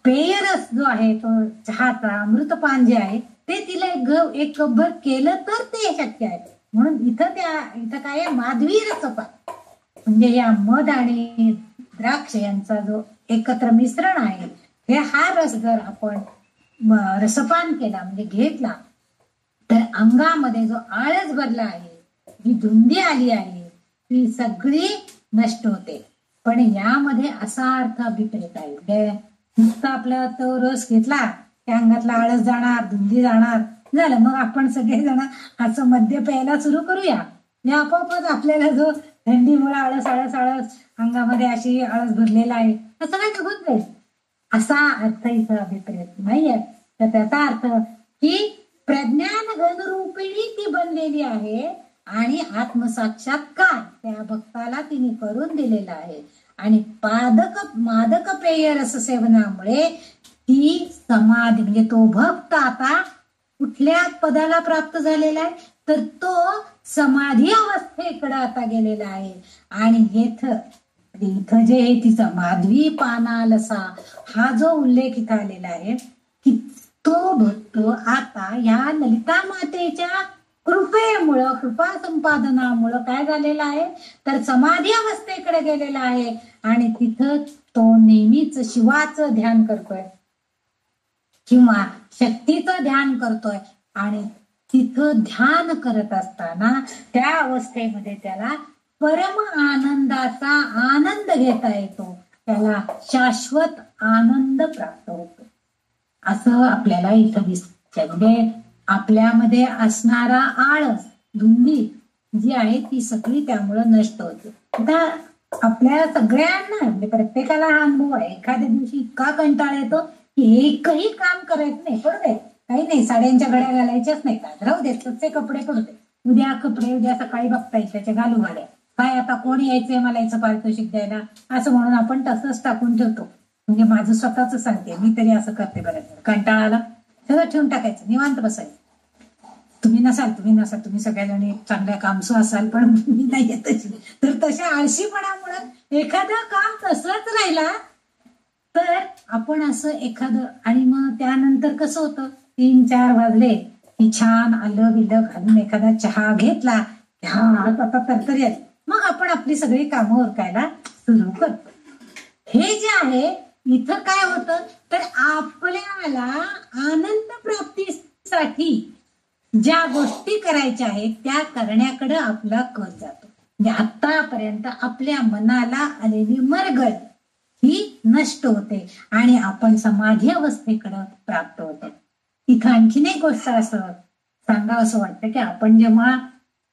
पेयरस जो आहे तो चहाचा अमृतपान जे आहे ते तिला एक कपभर केलं तर ते शक्य आहे. म्हणून इथं काय आहे माधवी रसपान म्हणजे या मध आणि द्राक्ष यांचा जो एकत्र मिश्रण आहे हे हा रस जर आपण रसपान केला म्हणजे घेतला तर अंगामध्ये जो आळस भरला आहे, जी धुंदी आली आहे ती सगळी नष्ट होते. पण यामध्ये असा अर्थ अभिप्रेत आहे म्हणजे नुसता आपला तो रस घेतला त्या अंगातला आळस जाणार, धुंदी जाणार, झालं. मग आपण सगळेजण असं मद्य प्यायला सुरू करूया म्हणजे आपोआपच आपल्याला जो थंडीमुळे आळस आळस आळस अंगामध्ये अशी आळस भरलेला आहे असं काय निघून जाईल. असा अर्थ इथं अभिप्रेत नाहीये. तर त्याचा अर्थ की प्रज्ञान घनरूपिणी ती बनलेली आहे आणि आत्मसाक्षात्कार त्या भक्ताला तिने करून दिलेला आहे. आणि मादक पेय रससेवनामुळे ती समाधी म्हणजे तो भक्त आता कुठल्या पदाला प्राप्त झालेला आहे तर तो समाधी अवस्थेकडे आता गेलेला आहे. आणि इथं जे आहे तिचा माधवी पानालसा हा जो उल्लेख इथं आलेला आहे की तो भक्त आता या ललिता मातेच्या कृपेमुळं कृपा संपादनामुळं काय झालेला आहे तर समाधी अवस्थेकडे गेलेला आहे. आणि तिथं तो नेहमीच शिवाचं ध्यान करतोय किंवा शक्तीचं ध्यान करतोय. आणि तिथं ध्यान करत असताना त्या अवस्थेमध्ये त्याला परम आनंदाचा आनंद घेता येतो, त्याला शाश्वत आनंद प्राप्त होतो असं आपल्याला इथं दिसत. म्हणजे आपल्यामध्ये असणारा आळस धुंदी जी आहे ती सगळी त्यामुळं नष्ट होते. आता आपल्या सगळ्यांना म्हणजे प्रत्येकाला हा अनुभव आहे. एखाद्या दिवशी इतका कंटाळा येतो की एकही काम करायचं नाही, पडू दे काही नाही, साड्यांच्या घड्या घालायच्याच नाही का, राहू दे तुझे कपडे पडू दे, उद्या सकाळी बघता येईल घालू घाल्या, काय आता कोण यायचंय मला याचं पारितोषिक द्यायला असं म्हणून आपण तसंच टाकून ठेवतो. म्हणजे माझं स्वतःच सांगते, मी तरी असं करते बऱ्याच. कंटाळा आला सगळं ठेवून टाकायचं, निवांत बसायचं. तुम्ही नसाल तुम्ही सगळ्याजणी चांगल्या कामसू असाल पण मी नाही येत. तर तशा आळशीपणामुळे एखादं काम तसंच राहिला तर आपण असं एखादं, आणि मग त्यानंतर कसं होतं 3-4 वाजले की छान आलं बिलं घालून एखादा चहा घेतला, आता तरतरी आली, मग आपण आपली सगळी कामं उरकायला सुरू करतो. हे जे आहे इथं काय होतं तर आपल्याला आनंद प्राप्तीसाठी ज्या गोष्टी करायच्या आहेत त्या करण्याकडे आपला कल जातो. म्हणजे आतापर्यंत आपल्या मनाला आलेली मरगळ ही नष्ट होते आणि आपण समाधी अवस्थेकडे प्राप्त होतो. इथं आणखीन एक गोष्ट असं सांगावं असं वाटतं की आपण जेव्हा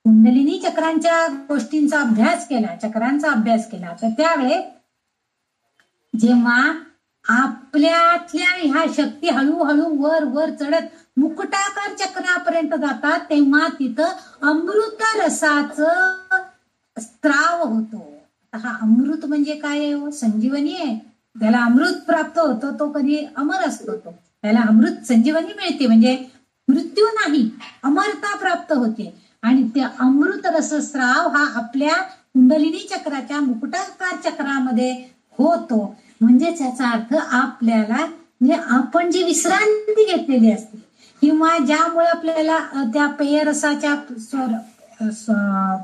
कुंडलिनी चक्रांच्या गोष्टींचा अभ्यास केला, चक्रांचा अभ्यास केला, तर त्यावेळेस जेव्हा आपल्यातल्या ह्या शक्ती हळूहळू वर वर चढत मुकुटाकार चक्रापर्यंत जातात तेव्हा तिथं अमृत रसाचं स्त्राव होतो. हा अमृत म्हणजे काय आहे? संजीवनी आहे. त्याला अमृत प्राप्त होतो तो कधी अमर असतो, तो त्याला अमृत संजीवनी मिळते म्हणजे मृत्यू नाही, अमरता प्राप्त होते. आणि ते अमृत रसस्राव हा आपल्या कुंडलिनी चक्राच्या मुकुटाकार चक्रामध्ये होतो. म्हणजे त्याचा अर्थ आपल्याला म्हणजे आपण जी विश्रांती घेतलेली असते किंवा ज्यामुळे आपल्याला त्या पेयरसाच्या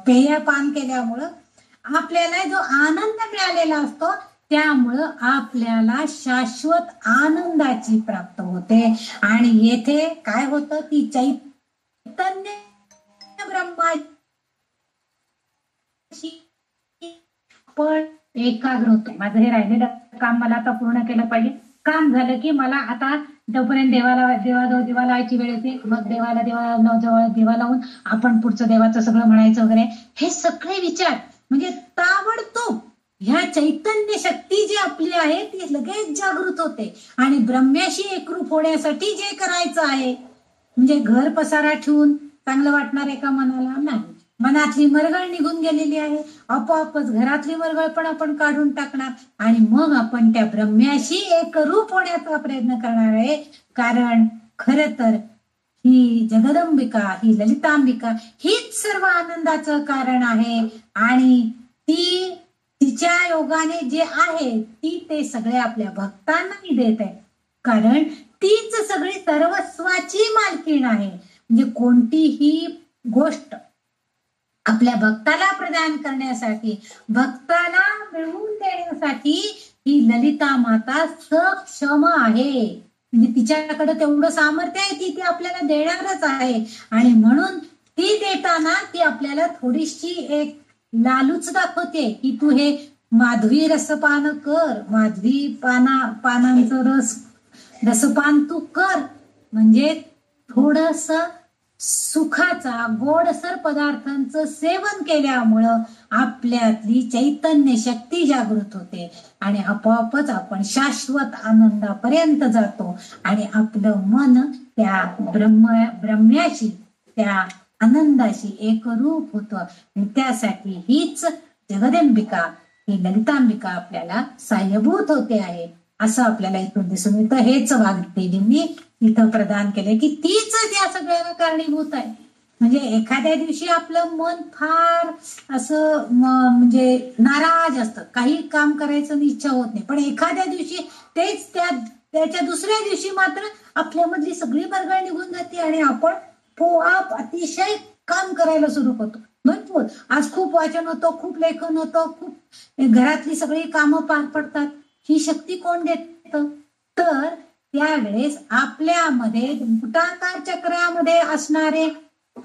पेय पान केल्यामुळं आपल्याला जो आनंद मिळालेला असतो त्यामुळं आपल्याला शाश्वत आनंदाची प्राप्त होते. आणि येथे काय होतं ती चैतन्य ब्रह्माची पण एकाग्र होतो. माझं हे राहिलेलं काम मला आता पूर्ण केलं पाहिजे. काम झालं की मला आता तोपर्यंत देवाजवळ दिवा लावायची वेळ येते, मग देवा लावून आपण पुढचं देवाचं सगळं म्हणायचं वगैरे. हे सगळे विचार म्हणजे ताबडतोब ह्या चैतन्य शक्ती जी आपली आहे ती लगेच जागृत होते. आणि ब्रह्म्याशी एकरूप होण्यासाठी जे करायचं आहे म्हणजे घर पसारा ठेवून चांगलं वाटणार एका मनाला नाही, मनातली मरगळ निघून गेलेली आहे, आपोआपच घरातली मरगळ पण आपण काढून टाकणार आणि मग आपण त्या ब्रह्म्याशी एकरूप होण्याचा प्रयत्न करणार आहे. कारण खरं तर ही जगदंबिका, ही ललितांबिका हीच सर्व आनंदाचं कारण आहे. आणि ती तिच्या योगाने जे आहे ती ते सगळे आपल्या भक्तांनाही देत आहे. कारण तीच सगळी सर्वस्वाची मालकीण आहे. म्हणजे कोणतीही गोष्ट आपल्या भक्ताला प्रदान करण्यासाठी, भक्ताला मिळवून देण्यासाठी ही ललिता माता सक्षम आहे. म्हणजे तिच्याकडे तेवढं सामर्थ्य आहे, ती आपल्याला देणारच आहे. आणि म्हणून ती देताना ती आपल्याला थोडीशी एक लालूच दाखवते की तू हे माधवी रसपान कर, माधवी पानांचं रसपान तू कर, म्हणजे थोडस सुखाचा गोडसर पदार्थांचं सेवन केल्यामुळं आपल्यातली चैतन्य शक्ती जागृत होते आणि आपोआपच आपण शाश्वत आनंदापर्यंत जातो आणि आपलं मन त्या ब्रह्म्याशी, त्या आनंदाशी एकरूप होतं. आणि त्यासाठी हीच जगदंबिका, ही ललितांबिका आपल्याला साह्यभूत होते आहे, असं आपल्याला इथून दिसून येतं. हेच वाग्देवींनी इथं प्रदान केले की तीच त्या सगळ्याला कारणीभूत आहे. म्हणजे एखाद्या दिवशी आपलं मन फार असं म्हणजे नाराज असतं, काही काम करायचं इच्छा होत नाही, पण एखाद्या दिवशी तेच त्याच्या दुसऱ्या दिवशी मात्र आपल्यामधली सगळी बरगळ निघून जाते आणि आपण पोआप अतिशय काम करायला सुरू करतो. भरपूर आज खूप वाचन होतं, खूप लेखन होतं, खूप घरातली सगळी कामं पार पडतात. ही शक्ती कोण देतं? तर त्यावेळेस आपल्यामध्ये भूताकार चक्रामध्ये असणारे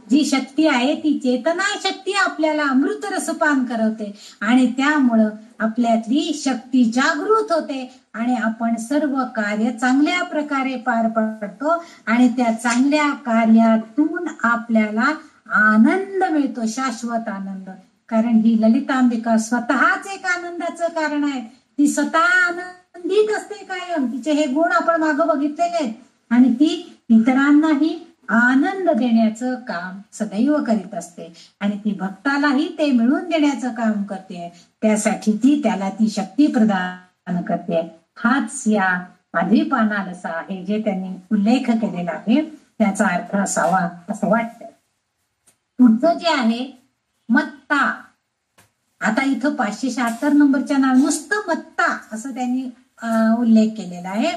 जी शक्ती आहे ती चेतना शक्ती आपल्याला अमृत रसपान करवते आणि त्यामुळं आपल्यातली शक्ती जागृत होते आणि आपण सर्व कार्य चांगल्या प्रकारे पार पडतो आणि त्या चांगल्या कार्यातून आपल्याला आनंद मिळतो, शाश्वत आनंद. कारण ही ललितांबिका स्वतःच एक आनंदाचं कारण आहे. ती स्वतः आनंदित असते कायम, तिचे हे गुण आपण मागं बघितलेले आहेत आणि ती इतरांनाही आनंद देण्याचं काम सदैव करीत असते आणि ती भक्तालाही ते मिळवून देण्याचं काम करते. त्यासाठी ती त्याला ती शक्ती प्रदान करते. हाच या माधवीपानालसा आहे जे त्यांनी उल्लेख केलेला आहे त्याचा अर्थ असावा असं वाटतं. पुढचं जे आहे मत्ता. आता इथं 576 नंबरच्या नाव नुसतं मत्ता असं त्यांनी उल्लेख केलेला आहे.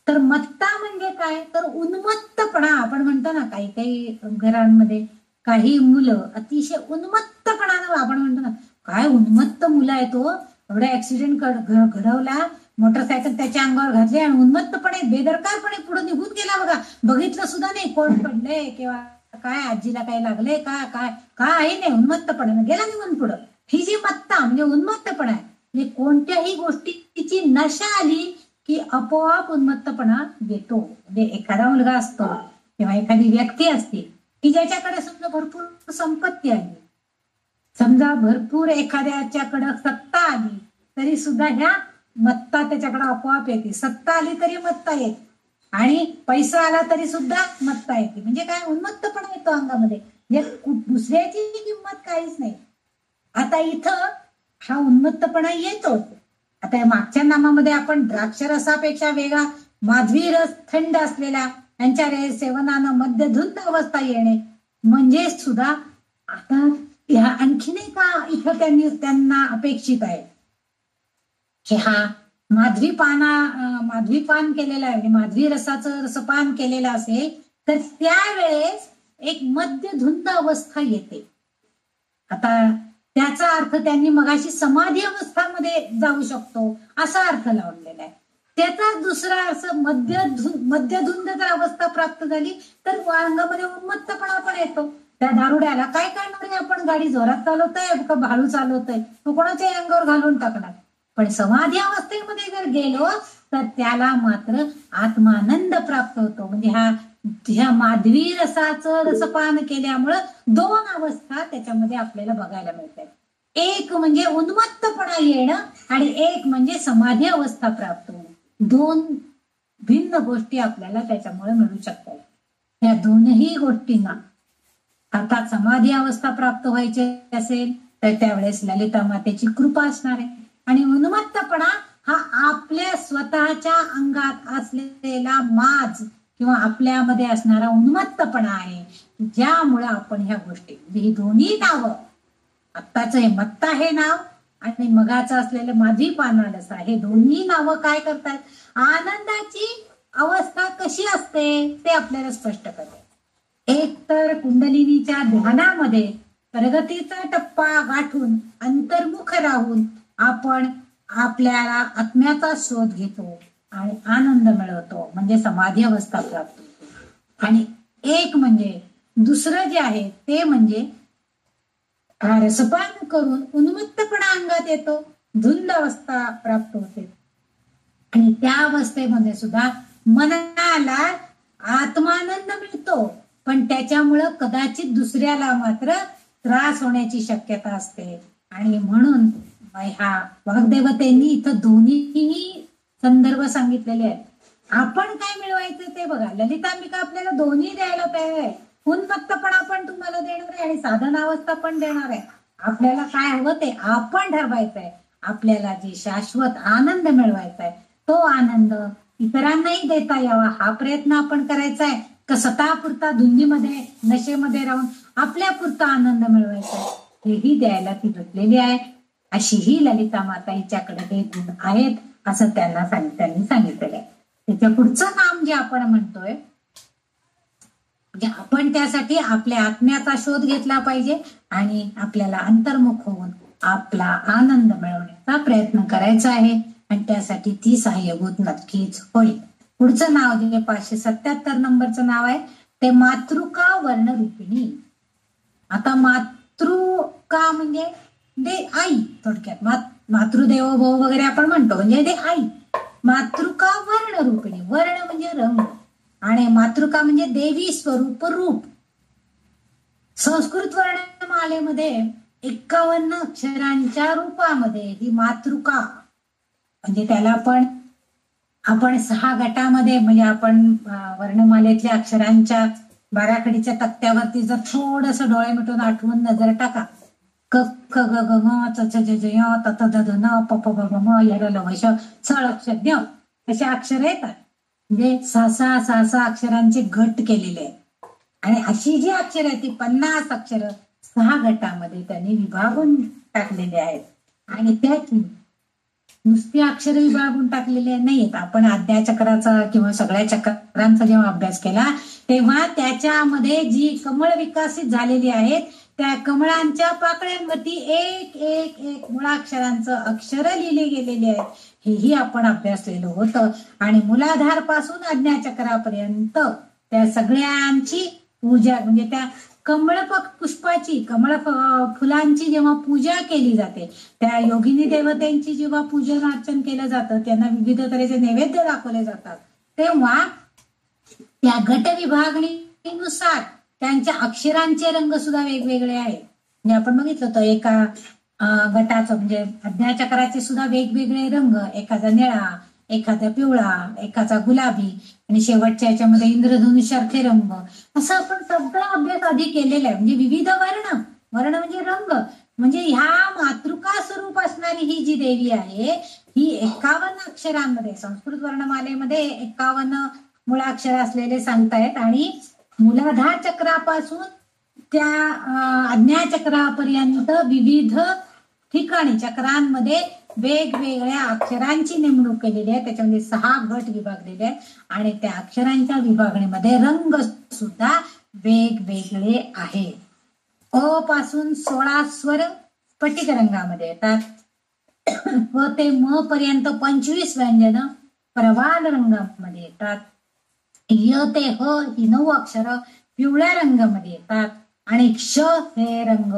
तर मत्ता म्हणजे काय? तर उन्मत्तपणा. आपण म्हणतो ना काही काही घरांमध्ये काही मुलं अतिशय उन्मत्तपणानं, आपण म्हणतो ना काय उन्मत्त मुलं आहे, तो एवढा ऍक्सिडेंट घडवला, मोटरसायकल त्याच्या अंगावर घातली आणि उन्मत्तपणे बेदरकारपणे पुढे निघून गेला बघा. बघितलं सुद्धा नाही कोण पडले किंवा काय, आजीला काय लागले का, काय काही नाही, उन्मत्तपणे गेला निघून पुढं. ही जी मत्ता म्हणजे उन्मत्तपणा आहे. म्हणजे कोणत्याही गोष्टीची नशा आली की आपोआप उन्मत्तपणा येतो. म्हणजे एखादा मुलगा असतो किंवा एखादी व्यक्ती असते की ज्याच्याकडे समजा भरपूर संपत्ती आली, समजा भरपूर एखाद्याच्याकडे सत्ता आली तरी सुद्धा ह्या मत्ता त्याच्याकडे आपोआप येते. सत्ता आली तरी मत्ता येते आणि पैसा आला तरी सुद्धा मत्ता येते. म्हणजे काय, उन्मत्तपणा येतो अंगामध्ये. दुसऱ्याची किंमत काहीच नाही. आता इथं हा उन्मत्तपणा येतो. आता या मागच्या नामामध्ये आपण द्राक्ष रसापेक्षा वेगळा माधवी रस थंड असलेला यांच्या सेवनानं मध्यधुंद अवस्था येणे म्हणजे सुद्धा आता ह्या आणखी नाही का इथं त्यांना अपेक्षित आहे की हा माधवीपान केलेला आहे, माधवी रसाचं रसपान केलेलं असेल तर त्यावेळेस एक मध्यधुंद अवस्था येते. आता त्याचा अर्थ त्यांनी मगाशी समाधी अवस्थामध्ये जाऊ शकतो असा अर्थ लावलेला आहे. त्याचा दुसरा असं मध्यधुंद जर अवस्था प्राप्त झाली तर अंगामध्ये उन्मत्तपणा पण येतो. त्या दारुड्याला काय करणार आहे, आपण गाडी जोरात चालवतोय का भाळू चालवतोय, तो कोणाच्याही अंगावर घालून टाकणार. पण समाधी अवस्थेमध्ये जर गेलो तर त्याला मात्र आत्मानंद प्राप्त होतो. म्हणजे ह्या माधवी रसाचं रसपान केल्यामुळं दोन अवस्था त्याच्यामध्ये आपल्याला बघायला मिळतात. एक म्हणजे उन्मत्तपणा येणं आणि एक म्हणजे समाधी अवस्था प्राप्त होणं. दोन भिन्न गोष्टी आपल्याला त्याच्यामुळे मिळू शकतात. या दोनही गोष्टींना अर्थात समाधी अवस्था प्राप्त व्हायची असेल तर त्यावेळेस ललिता मातेची कृपा असणार आहे आणि उन्मत्तपणा हा आपल्या स्वतःच्या अंगात असलेला माज किंवा आपल्यामध्ये असणारा उन्मत्तपणा आहे, ज्यामुळे आपण ह्या गोष्टी म्हणजे ही दोन्ही नावं, आत्ताच हे मत्ता हे नाव आणि मगाचं असलेलं माधवीपानालसा हे दोन्ही नावं काय करतात, आनंदाची अवस्था कशी असते ते आपल्याला स्पष्ट करतात. एक तर कुंडलिनीच्या ध्यानामध्ये प्रगतीचा टप्पा गाठून अंतर्मुख राहून आपण आपल्याला आत्म्याचा शोध घेतो आणि आनंद मिळवतो म्हणजे समाधी अवस्था प्राप्त होतो. आणि एक म्हणजे दुसरं जे आहे ते म्हणजे रसपान करून उन्मत्तपणा अंगात येतो धुंद अवस्था प्राप्त होते. आणि त्या अवस्थेमध्ये सुद्धा मनाला आत्मानंद मिळतो, पण त्याच्यामुळं कदाचित दुसऱ्याला मात्र त्रास होण्याची शक्यता असते. आणि म्हणून ह्या वाग्देवतेंनी इथं दोन्हीही संदर्भ सांगितलेले आहेत. आपण काय मिळवायचं ते बघा. ललितांबिका आपल्याला दोन्ही द्यायला तयार आहे. उन्मत्तपणा पण तुम्हाला देणार आहे आणि साधनावस्था पण देणार आहे. आपल्याला काय हवं ते आपण ठरवायचंय. आपल्याला जे शाश्वत आनंद मिळवायचा आहे तो आनंद इतरांनाही देता यावा हा प्रयत्न आपण करायचा आहे, का स्वतःपुरता धुंदीमध्ये नशेमध्ये राहून आपल्या पुरता आनंद मिळवायचा आहे, हेही द्यायला ती झुकलेली आहे. अशी ही ललिता माता हिच्याकडे हे गुण आहेत असं त्यांनी सांगितलेलं आहे. त्याच्या पुढचं नाम जे आपण म्हणतोय, म्हणजे आपण त्यासाठी आपल्या आत्म्याचा शोध घेतला पाहिजे आणि आपल्याला अंतर्मुख होऊन आपला आनंद मिळवण्याचा प्रयत्न करायचा आहे. आणि त्यासाठी ती सहाय्यभूत नक्कीच होईल. पुढचं नाव जे 577 नंबरचं नाव आहे ते मातृका वर्णरूपिणी. आता मातृका म्हणजे दे आई, थोडक्यात मातृदेवो भव वगैरे आपण म्हणतो, म्हणजे दे आई. मातृका वर्णरूपिणी, वर्ण म्हणजे रंग आणि मातृका म्हणजे देवी स्वरूप रूप. संस्कृत वर्णमालेमध्ये 51 अक्षरांच्या रूपामध्ये ही मातृका, म्हणजे त्याला आपण 6 गटामध्ये, म्हणजे आपण वर्णमालेतल्या अक्षरांच्या बाराखडीच्या तक्त्यावरती जर थोडस डोळे मिटून आठवून नजर टाका, क ख ग घ म च छ ज ज य त थ द ध न प प ब भ म य र ल व श च ळ क्ष ञ असे अक्षर येतात. म्हणजे 6 अक्षरांचे गट केलेले आहेत. आणि अशी जी अक्षर आहेत ती 50 अक्षर 6 गटामध्ये त्यांनी विभागून टाकलेले आहेत. आणि त्याची नुसती अक्षर विभागून टाकलेले नाहीयेत. आपण आज्ञाचक्राचा किंवा सगळ्या चक्रांचा जेव्हा अभ्यास केला तेव्हा त्याच्यामध्ये जी कमळ विकसित झालेली आहेत त्या कमळांच्या पाकळ्यांवरती एक एक एक मुळाक्षरांचं अक्षर लिहिले गेलेले आहेत, हेही आपण अभ्यासलेलं होतं. आणि मूलाधार पासून आज्ञाचक्रापर्यंत त्या सगळ्यांची पूजा, म्हणजे त्या कमळ पुष्पाची, कमळ फुलांची जेव्हा पूजा केली जाते, त्या योगिनी देवतेंची जेव्हा पूजन अर्चन केलं जातं, त्यांना विविध तऱ्हेचे नैवेद्य दाखवले जातात, तेव्हा त्या गट विभागणीनुसार त्यांच्या अक्षरांचे रंग सुद्धा वेगवेगळे आहेत. म्हणजे आपण बघितलं होतं एका गटाचं, म्हणजे आज्ञाचक्राचे सुद्धा वेगवेगळे रंग, एखादा निळा, एखादा पिवळा, एखादा गुलाबी आणि शेवटच्या याच्यामध्ये इंद्रधनुष्यासारखे रंग, असं आपण सगळा अभ्यास आधी केलेला आहे. म्हणजे विविध वर्ण म्हणजे रंग, म्हणजे ह्या मातृका स्वरूप असणारी ही जी देवी आहे ही 51 अक्षरांमध्ये, संस्कृत वर्णमालेमध्ये 51 मुळाक्षर असलेले सांगतायत. आणि मूलाधार चक्रापासून त्या आज्ञाचक्रापर्यंत विविध ठिकाणी चक्रांमध्ये वेगवेगळ्या अक्षरांची नेमणूक केलेली आहे. त्याच्यामध्ये 6 गट विभागलेले आहेत आणि त्या अक्षरांच्या विभागणीमध्ये रंग सुद्धा वेगवेगळे आहेत. अ पासून 16 स्वर स्फटिक रंगामध्ये येतात. व ते म पर्यंत 25 व्यंजन प्रवाल रंगामध्ये येतात. य ते ह ही 9 अक्षर पिवळ्या रंगामध्ये येतात आणि क्ष हे रंग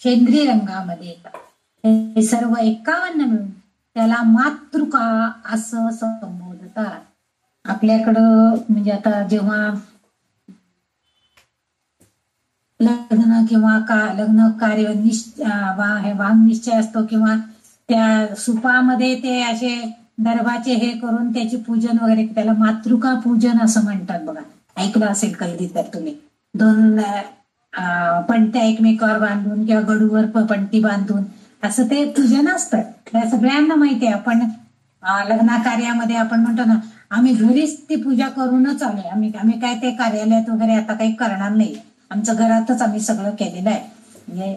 शेंद्री रंगामध्ये येतात. हे सर्व 51 मिळून त्याला मातृका असं संबोधतात. आपल्याकडं म्हणजे आता जेव्हा लग्न किंवा लग्न कार्य वांग निश्चय असतो किंवा त्या सुपामध्ये ते असे दर्भाचे हे करून त्याची पूजन वगैरे, त्याला मातृका पूजन असं म्हणतात बघा. ऐकलं असेल कधी तर तुम्ही. 2 पणत्या एकमेकावर बांधून किंवा गडूवर पणती बांधून असं ते पूजन असतं. त्या सगळ्यांना माहिती आहे. आपण लग्न कार्यामध्ये आपण म्हणतो ना, आम्ही घरीच ती पूजा करूनच आलोय, आम्ही काय ते कार्यालयात वगैरे आता काही करणार नाही, आमचं घरातच आम्ही सगळं केलेलं आहे. म्हणजे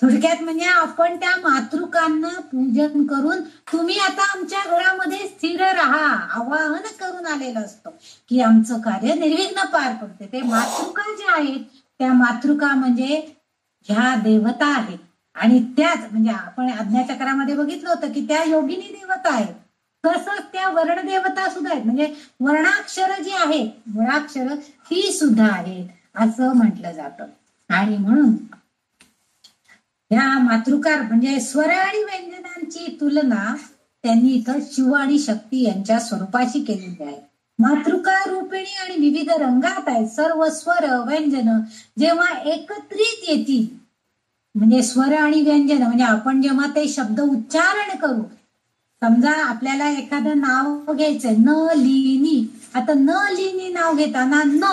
थोडक्यात म्हणजे आपण त्या मातृकांना पूजन करून तुम्ही आता आमच्या घरामध्ये स्थिर राहा आवाहन करून आलेलं असतं की आमचं कार्य निर्विघ्न पार पडते. ते मातृका ज्या आहेत त्या मातृका म्हणजे ह्या देवता आहेत. आणि त्याच म्हणजे आपण आज्ञाचक्रामध्ये बघितलं होतं की त्या योगिनी देवता आहेत, तसंच त्या वर्ण देवता सुद्धा आहेत. म्हणजे वर्णाक्षर जी आहेत, मुळाक्षर ही सुद्धा आहेत असं म्हटलं जातं. आणि म्हणून ह्या मातृकार म्हणजे स्वर आणि व्यंजनांची तुलना त्यांनी इथं शिव आणि शक्ती यांच्या स्वरूपाशी केलेली आहे. मातृकार रूपिणी आणि विविध रंगात आहेत सर्व स्वर व्यंजन जेव्हा एकत्रित येतील, म्हणजे स्वर आणि व्यंजन म्हणजे आपण जेव्हा ते शब्द उच्चारण करू, समजा आपल्याला एखादं नाव घ्यायचंय नलिनी, आता नलिनी नाव घेताना न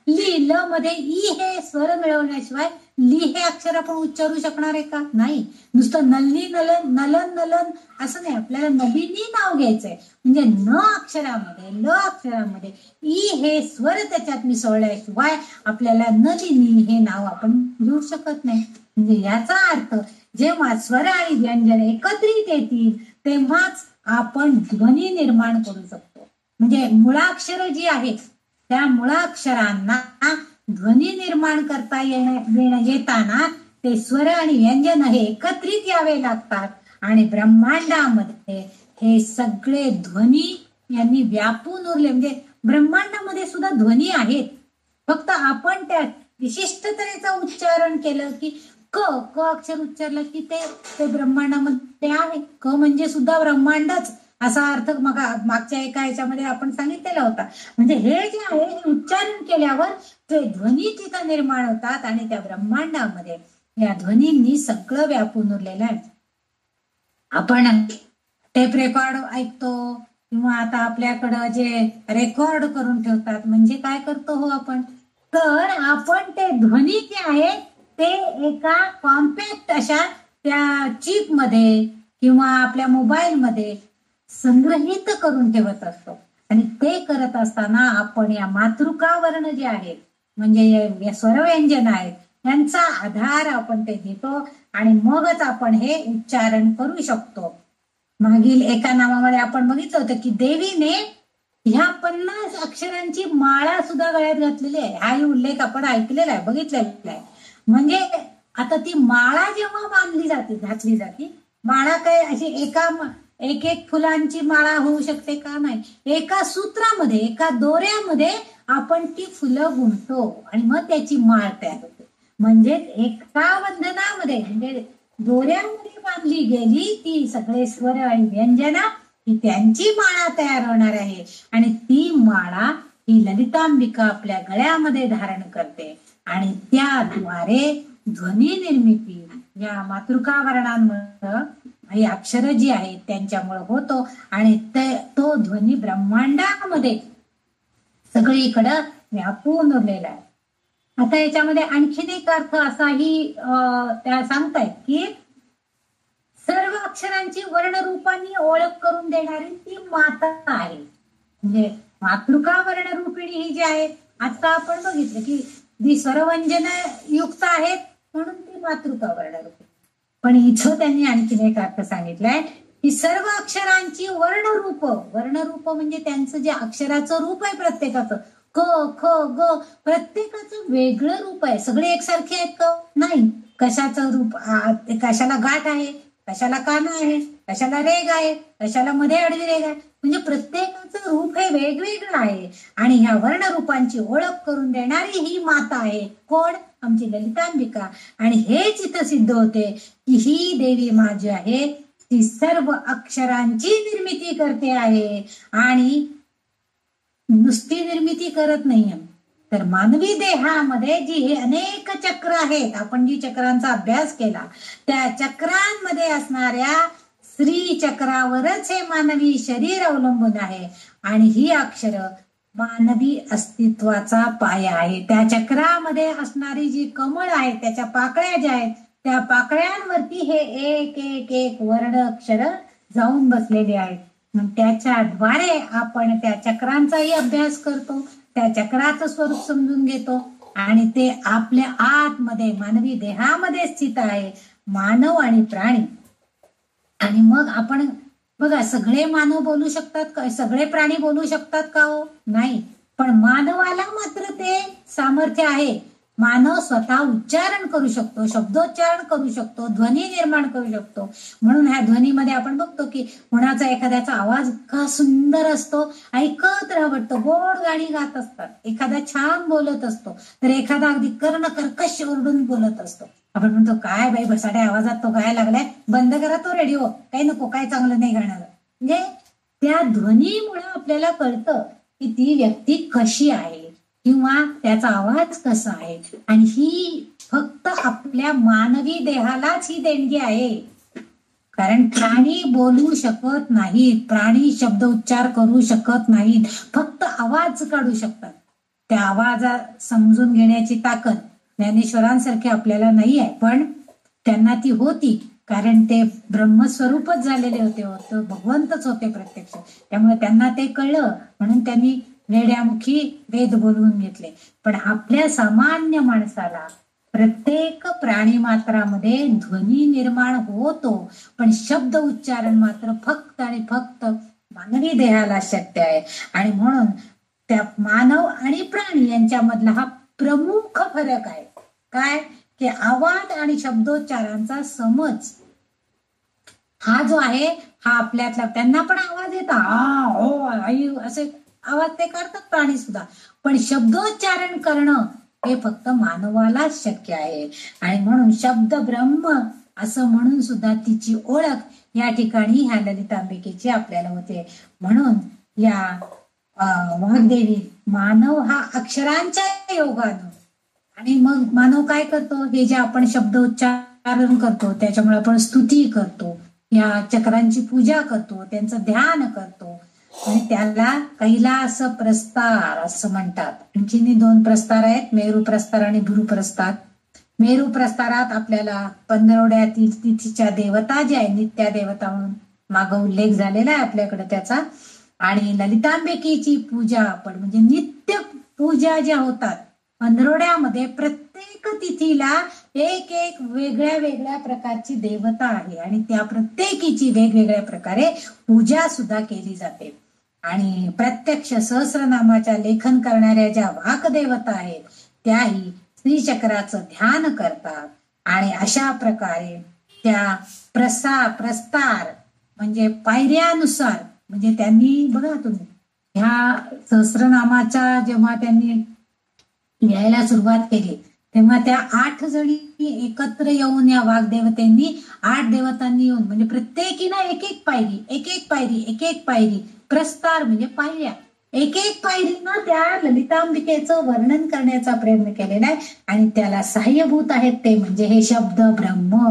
ली ल मध्ये ई हे स्वर मिळवण्याशिवाय ली हे अक्षर आपण उच्चारू शकणार आहे का? नाही. नुसतं नलनी नलन नलन नलन असं नाही, आपल्याला नलिनी नाव घ्यायचंय म्हणजे न अक्षरामध्ये ल अक्षरामध्ये ई हे स्वर त्याच्यात मिसळल्याशिवाय आपल्याला नलिनी हे नाव आपण घेऊ शकत नाही. म्हणजे याचा अर्थ जेव्हा स्वर आणि व्यंजन एकत्रित येतील तेव्हाच आपण ध्वनी निर्माण करू शकतो. म्हणजे मुळाक्षर जी आहेत त्या मुळाक्षरांना ध्वनी निर्माण करता येताना ते स्वर आणि व्यंजन हे एकत्रित यावे लागतात आणि ब्रह्मांडामध्ये हे सगळे ध्वनी यांनी व्यापून उरले. म्हणजे ब्रह्मांडामध्ये सुद्धा ध्वनी आहेत, फक्त आपण त्या विशिष्ट तऱ्हेचं उच्चारण केलं की क क अक्षर उच्चारलं की ते ब्रह्मांडामध्ये आहे. क म्हणजे सुद्धा ब्रह्मांडच असा अर्थ मग मागच्या एका ह्याच्यामध्ये आपण सांगितलेला होता. म्हणजे हे जे आहे हे उच्चारण केल्यावर ते ध्वनी तिथं निर्माण होतात आणि त्या ब्रह्मांडामध्ये या ध्वनींनी सगळं व्यापून उरलेलं आहे. आपण टेप रेकॉर्ड ऐकतो किंवा आता आपल्याकडं जे रेकॉर्ड करून ठेवतात, म्हणजे काय करतो हो आपण, तर आपण ते ध्वनी जे आहे ते एका कॉम्पॅक्ट अशा त्या चिप मध्ये किंवा आपल्या मोबाईल मध्ये संग्रहित करून ठेवत असतो. आणि ते करत असताना आपण या मातृका वर्ण जे आहेत म्हणजे या स्वरव्यंजन आहेत यांचा आधार आपण ते घेतो आणि मगच आपण हे उच्चारण करू शकतो. मागील एका नामामध्ये आपण बघितलं होतं की देवीने ह्या 50 अक्षरांची माळा सुद्धा गळ्यात घातलेली आहे. हाही उल्लेख आपण ऐकलेला आहे, बघितलेला आहे. म्हणजे आता ती माळा जेव्हा बांधली जाते घातली जाते, माळा काय अशी एक एक फुलांची माळा होऊ शकते का? नाही. एका सूत्रामध्ये एका दोऱ्यामध्ये आपण ती फुलं गुंफतो आणि मग त्याची माळ तयार होते. म्हणजे एका बंधनामध्ये म्हणजे दोऱ्यामध्ये बांधली गेली ती सगळे स्वर आणि व्यंजना ही त्यांची माळा तयार होणार आहे आणि ती माळा ही ललितांबिका आपल्या गळ्यामध्ये धारण करते आणि त्याद्वारे ध्वनी निर्मिती या मातृका वर्णांमुळे ही अक्षर जी आहेत त्यांच्यामुळे होतो आणि तो ध्वनी ब्रह्मांडामध्ये सगळीकडं व्यापून उरलेला आहे. आता याच्यामध्ये आणखीन एक अर्थ असाही त्या सांगतायत की सर्व अक्षरांची वर्णरूपांनी ओळख करून देणारी ती माता आहे. म्हणजे मातृका वर्णरूपिणी ही जी आहे, आता आपण बघितलं की जी स्वरव्यंजन युक्त आहेत म्हणून ती मातृका वर्णरूपिणी. पण इथं त्यांनी आणखीन एक अर्थ सांगितलाय की सर्व अक्षरांची वर्णरूप म्हणजे त्यांचं जे अक्षराचं रूप आहे प्रत्येकाचं क ख ग प्रत्येकाचं वेगळं रूप आहे. सगळे एकसारखे आहेत का? नाही. कशाचं रूप, कशाला गाठ आहे, कशाला कान आहे, कशाला रेग आहे, कशाला मध्ये आडवी रेग आहे, म्हणजे प्रत्येकाचं रूप हे वेगवेगळं आहे आणि ह्या वर्णरूपांची ओळख करून देणारी ही माता आहे. कोण? आमची ललितांबिका. आणि हेच इथं सिद्ध होते की ही देवी माझी आहे ती सर्व अक्षरांची निर्मिती करते आहे आणि नुसती निर्मिती करत नाहीये, तर मानवी देहामध्ये जी हे अनेक चक्र आहेत, आपण जी चक्रांचा अभ्यास केला त्या चक्रांमध्ये असणाऱ्या श्री चक्रावरच हे मानवी शरीर अवलंबून आहे आणि ही अक्षर मानवी अस्तित्वाचा पाया आहे. त्या चक्रामध्ये असणारी जी कमळ आहे त्याच्या पाकळ्या ज्या आहेत त्या पाकळ्यांवरती हे एक एक एक वर्ण अक्षर जाऊन बसलेले आहेत. त्याच्याद्वारे आपण त्या चक्रांचाही अभ्यास करतो, त्या चक्राचं स्वरूप समजून घेतो आणि ते आपल्या आतमध्ये मानवी देहामध्ये स्थित आहे, मानव आणि प्राणी. आणि मग आपण बघा सगळे मानव बोलू शकतात का? सगळे प्राणी बोलू शकतात का? हो नाही. पण मानवाला मात्र ते सामर्थ्य आहे. मानव स्वतः उच्चारण करू शकतो, शब्दोच्चारण करू शकतो, ध्वनी निर्माण करू शकतो. म्हणून ह्या ध्वनीमध्ये आपण बघतो की कोणाचा एखाद्याचा आवाज इतका सुंदर असतो, ऐकत राहतं, गोड गाणी गात असतात. एखादा छान बोलत असतो तर एखादा अगदी कर्ण कर्कश ओरडून बोलत असतो. आपण म्हणतो काय बाई बसाड्या आवाजात तो गायला लागलाय, बंद करा तो रेडिओ, काही नको, काय चांगलं नाही गाणं. म्हणजे त्या ध्वनीमुळे आपल्याला कळतं की ती व्यक्ती कशी आहे किंवा त्याचा आवाज कसा आहे. आणि ही फक्त आपल्या मानवी देहालाच ही देणगी आहे. कारण प्राणी बोलू शकत नाहीत, प्राणी शब्द उच्चार करू शकत नाहीत, फक्त आवाज काढू शकतात. त्या आवाजा समजून घेण्याची ताकद ज्ञानेश्वरांसारखी आपल्याला नाही आहे, पण त्यांना ती होती. कारण ते ब्रह्मस्वरूपच झालेले होते, भगवंतच होते प्रत्यक्ष. त्यामुळे त्यांना ते कळलं, म्हणून त्यांनी वेड्यामुखी वेद बोलवून घेतले. पण आपल्या सामान्य माणसाला प्रत्येक प्राणी मात्रामध्ये ध्वनी निर्माण होतो, पण शब्द उच्चारण मात्र फक्त आणि फक्त मानवी देहाला शक्य आहे. आणि म्हणून त्या मानव आणि प्राणी यांच्यामधला हा प्रमुख फरक आहे. काय की आवाज आणि शब्दोच्चारांचा समज हा जो आहे हा आपल्यातला. त्यांना पण आवाज येतात, आ हो आई असे आवाज ते काढतात प्राणी सुद्धा, पण शब्दोच्चारण करणं हे फक्त मानवालाच शक्य आहे. आणि म्हणून शब्द ब्रह्म असं म्हणून सुद्धा तिची ओळख या ठिकाणी ह्या ललितांबिकेची आपल्याला होते. म्हणून या वाग्देवी मानव हा अक्षरांच्या योगानं, आणि मग मानव काय करतो, हे जे आपण शब्द उच्चारण करतो त्याच्यामुळे आपण स्तुती करतो, या चक्रांची पूजा करतो, त्यांचं ध्यान करतो, आणि त्याला कैलास प्रस्तार असं म्हणतात. आणखीन 2 प्रस्तार आहेत, मेरू प्रस्तार आणि भृगु प्रस्तार. मेरू प्रस्तारात आपल्याला पंधरवड्यातील तिथीच्या देवता ज्या आहे, नित्या देवता म्हणून मागं उल्लेख झालेला आहे आपल्याकडे त्याचा. आणि ललितांबिकेची पूजा आपण म्हणजे नित्य पूजा ज्या होतात पंधरवड्यामध्ये, प्रत्येक तिथीला एक एक वेगळ्या वेगळ्या प्रकारची देवता आहे, आणि त्या प्रत्येकीची वेगवेगळ्या प्रकारे पूजा सुद्धा केली जाते. आणि प्रत्यक्ष सहस्रनामाच्या लेखन करणाऱ्या ज्या वाकदेवता आहेत त्याही श्रीचक्राचं ध्यान करतात. आणि अशा प्रकारे त्या प्रस्तार म्हणजे पायऱ्यानुसार, म्हणजे त्यांनी बघा तुम्ही ह्या सहस्रनामाच्या जेव्हा त्यांनी लिहायला सुरुवात केली तेव्हा त्या 8 जणी एकत्र येऊन या वाग्देवतेंनी 8 देवतांनी येऊन म्हणजे प्रत्येकीनं एक एक पायरी एक एक पायरी एक एक पायरी, प्रस्तार म्हणजे पायऱ्या, एक एक पायरीनं त्या ललितांबिकेचं वर्णन करण्याचा प्रयत्न केलेला आहे. आणि त्याला सहाय्यभूत आहेत ते म्हणजे हे शब्द ब्रह्म.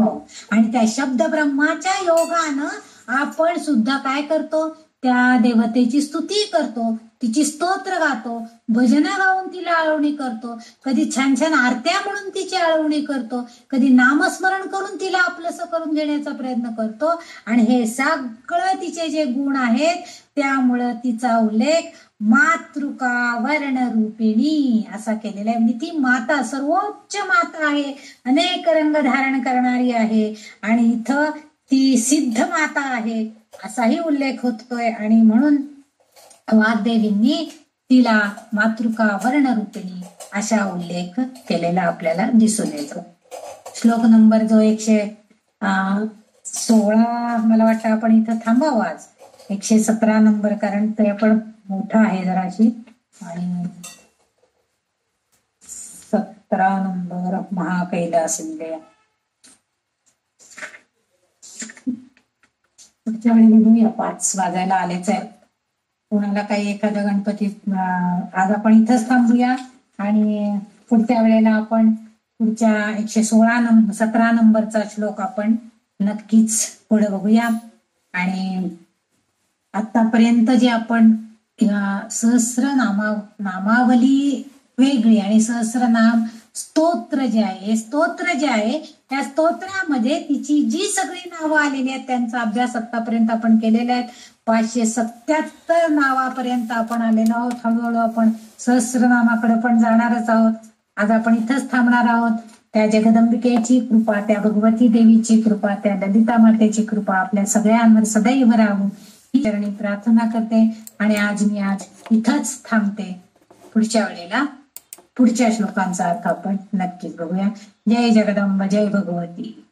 आणि त्या शब्द ब्रह्माच्या योगानं आपण सुद्धा काय करतो, त्या देवतेची स्तुती करतो, तिची स्तोत्र गातो, भजन गाऊन तिला आळवणी करतो, कधी छान छान आरत्या म्हणून तिची आळवणी करतो, कधी नामस्मरण करून तिला आपलंसं करून घेण्याचा प्रयत्न करतो. आणि हे सगळं तिचे जे गुण आहेत त्यामुळं तिचा उल्लेख मातृका वर्ण रूपिणी असा केलेला आहे. म्हणजे ती माता सर्वोच्च माता आहे, अनेक रंग धारण करणारी आहे, आणि इथं ती सिद्ध माता आहे असाही उल्लेख होतोय. आणि म्हणून वाग्देवींनी तिला मातृका वर्ण रूपिणी अशा उल्लेख केलेला आपल्याला दिसून येतो. श्लोक नंबर जो 116 मला वाटतं आपण इथं थांबावं आज, 117 नंबर, कारण ते पण मोठा आहे जराशी. आणि 17 नंबर महाकैलास इंद्रिया. पुढच्या वेळी बघूया, 5 वाजायला आलेच आहे. कोणाला काही एखादा गणपती आज आपण इथंच थांबूया, आणि पुढच्या वेळेला आपण पुढच्या 17 नंबरचा श्लोक आपण नक्कीच पुढे बघूया. आणि आतापर्यंत जे आपण नामावली वेगळी आणि सहस्रनाम स्तोत्र जे आहे, स्तोत्र जे आहे त्या स्तोत्रामध्ये तिची जी सगळी नावं आलेली आहेत त्यांचा अभ्यास आतापर्यंत आपण केलेला आहे. 577 नावापर्यंत आपण आलेलो आहोत. हळूहळू आपण सहस्रनामाकडे पण जाणारच आहोत. आज आपण इथंच थांबणार आहोत. त्या जगदंबिकेची कृपा, त्या भगवती देवीची कृपा, त्या ललिता मातेची कृपा आपल्या सगळ्यांवर सदैव राहू ही चरणी प्रार्थना करते. आणि आज इथंच थांबते. पुढच्या वेळेला पुढच्या श्लोकांचा अर्थ आपण नक्कीच बघूया. जय जगदंब, जय भगवती.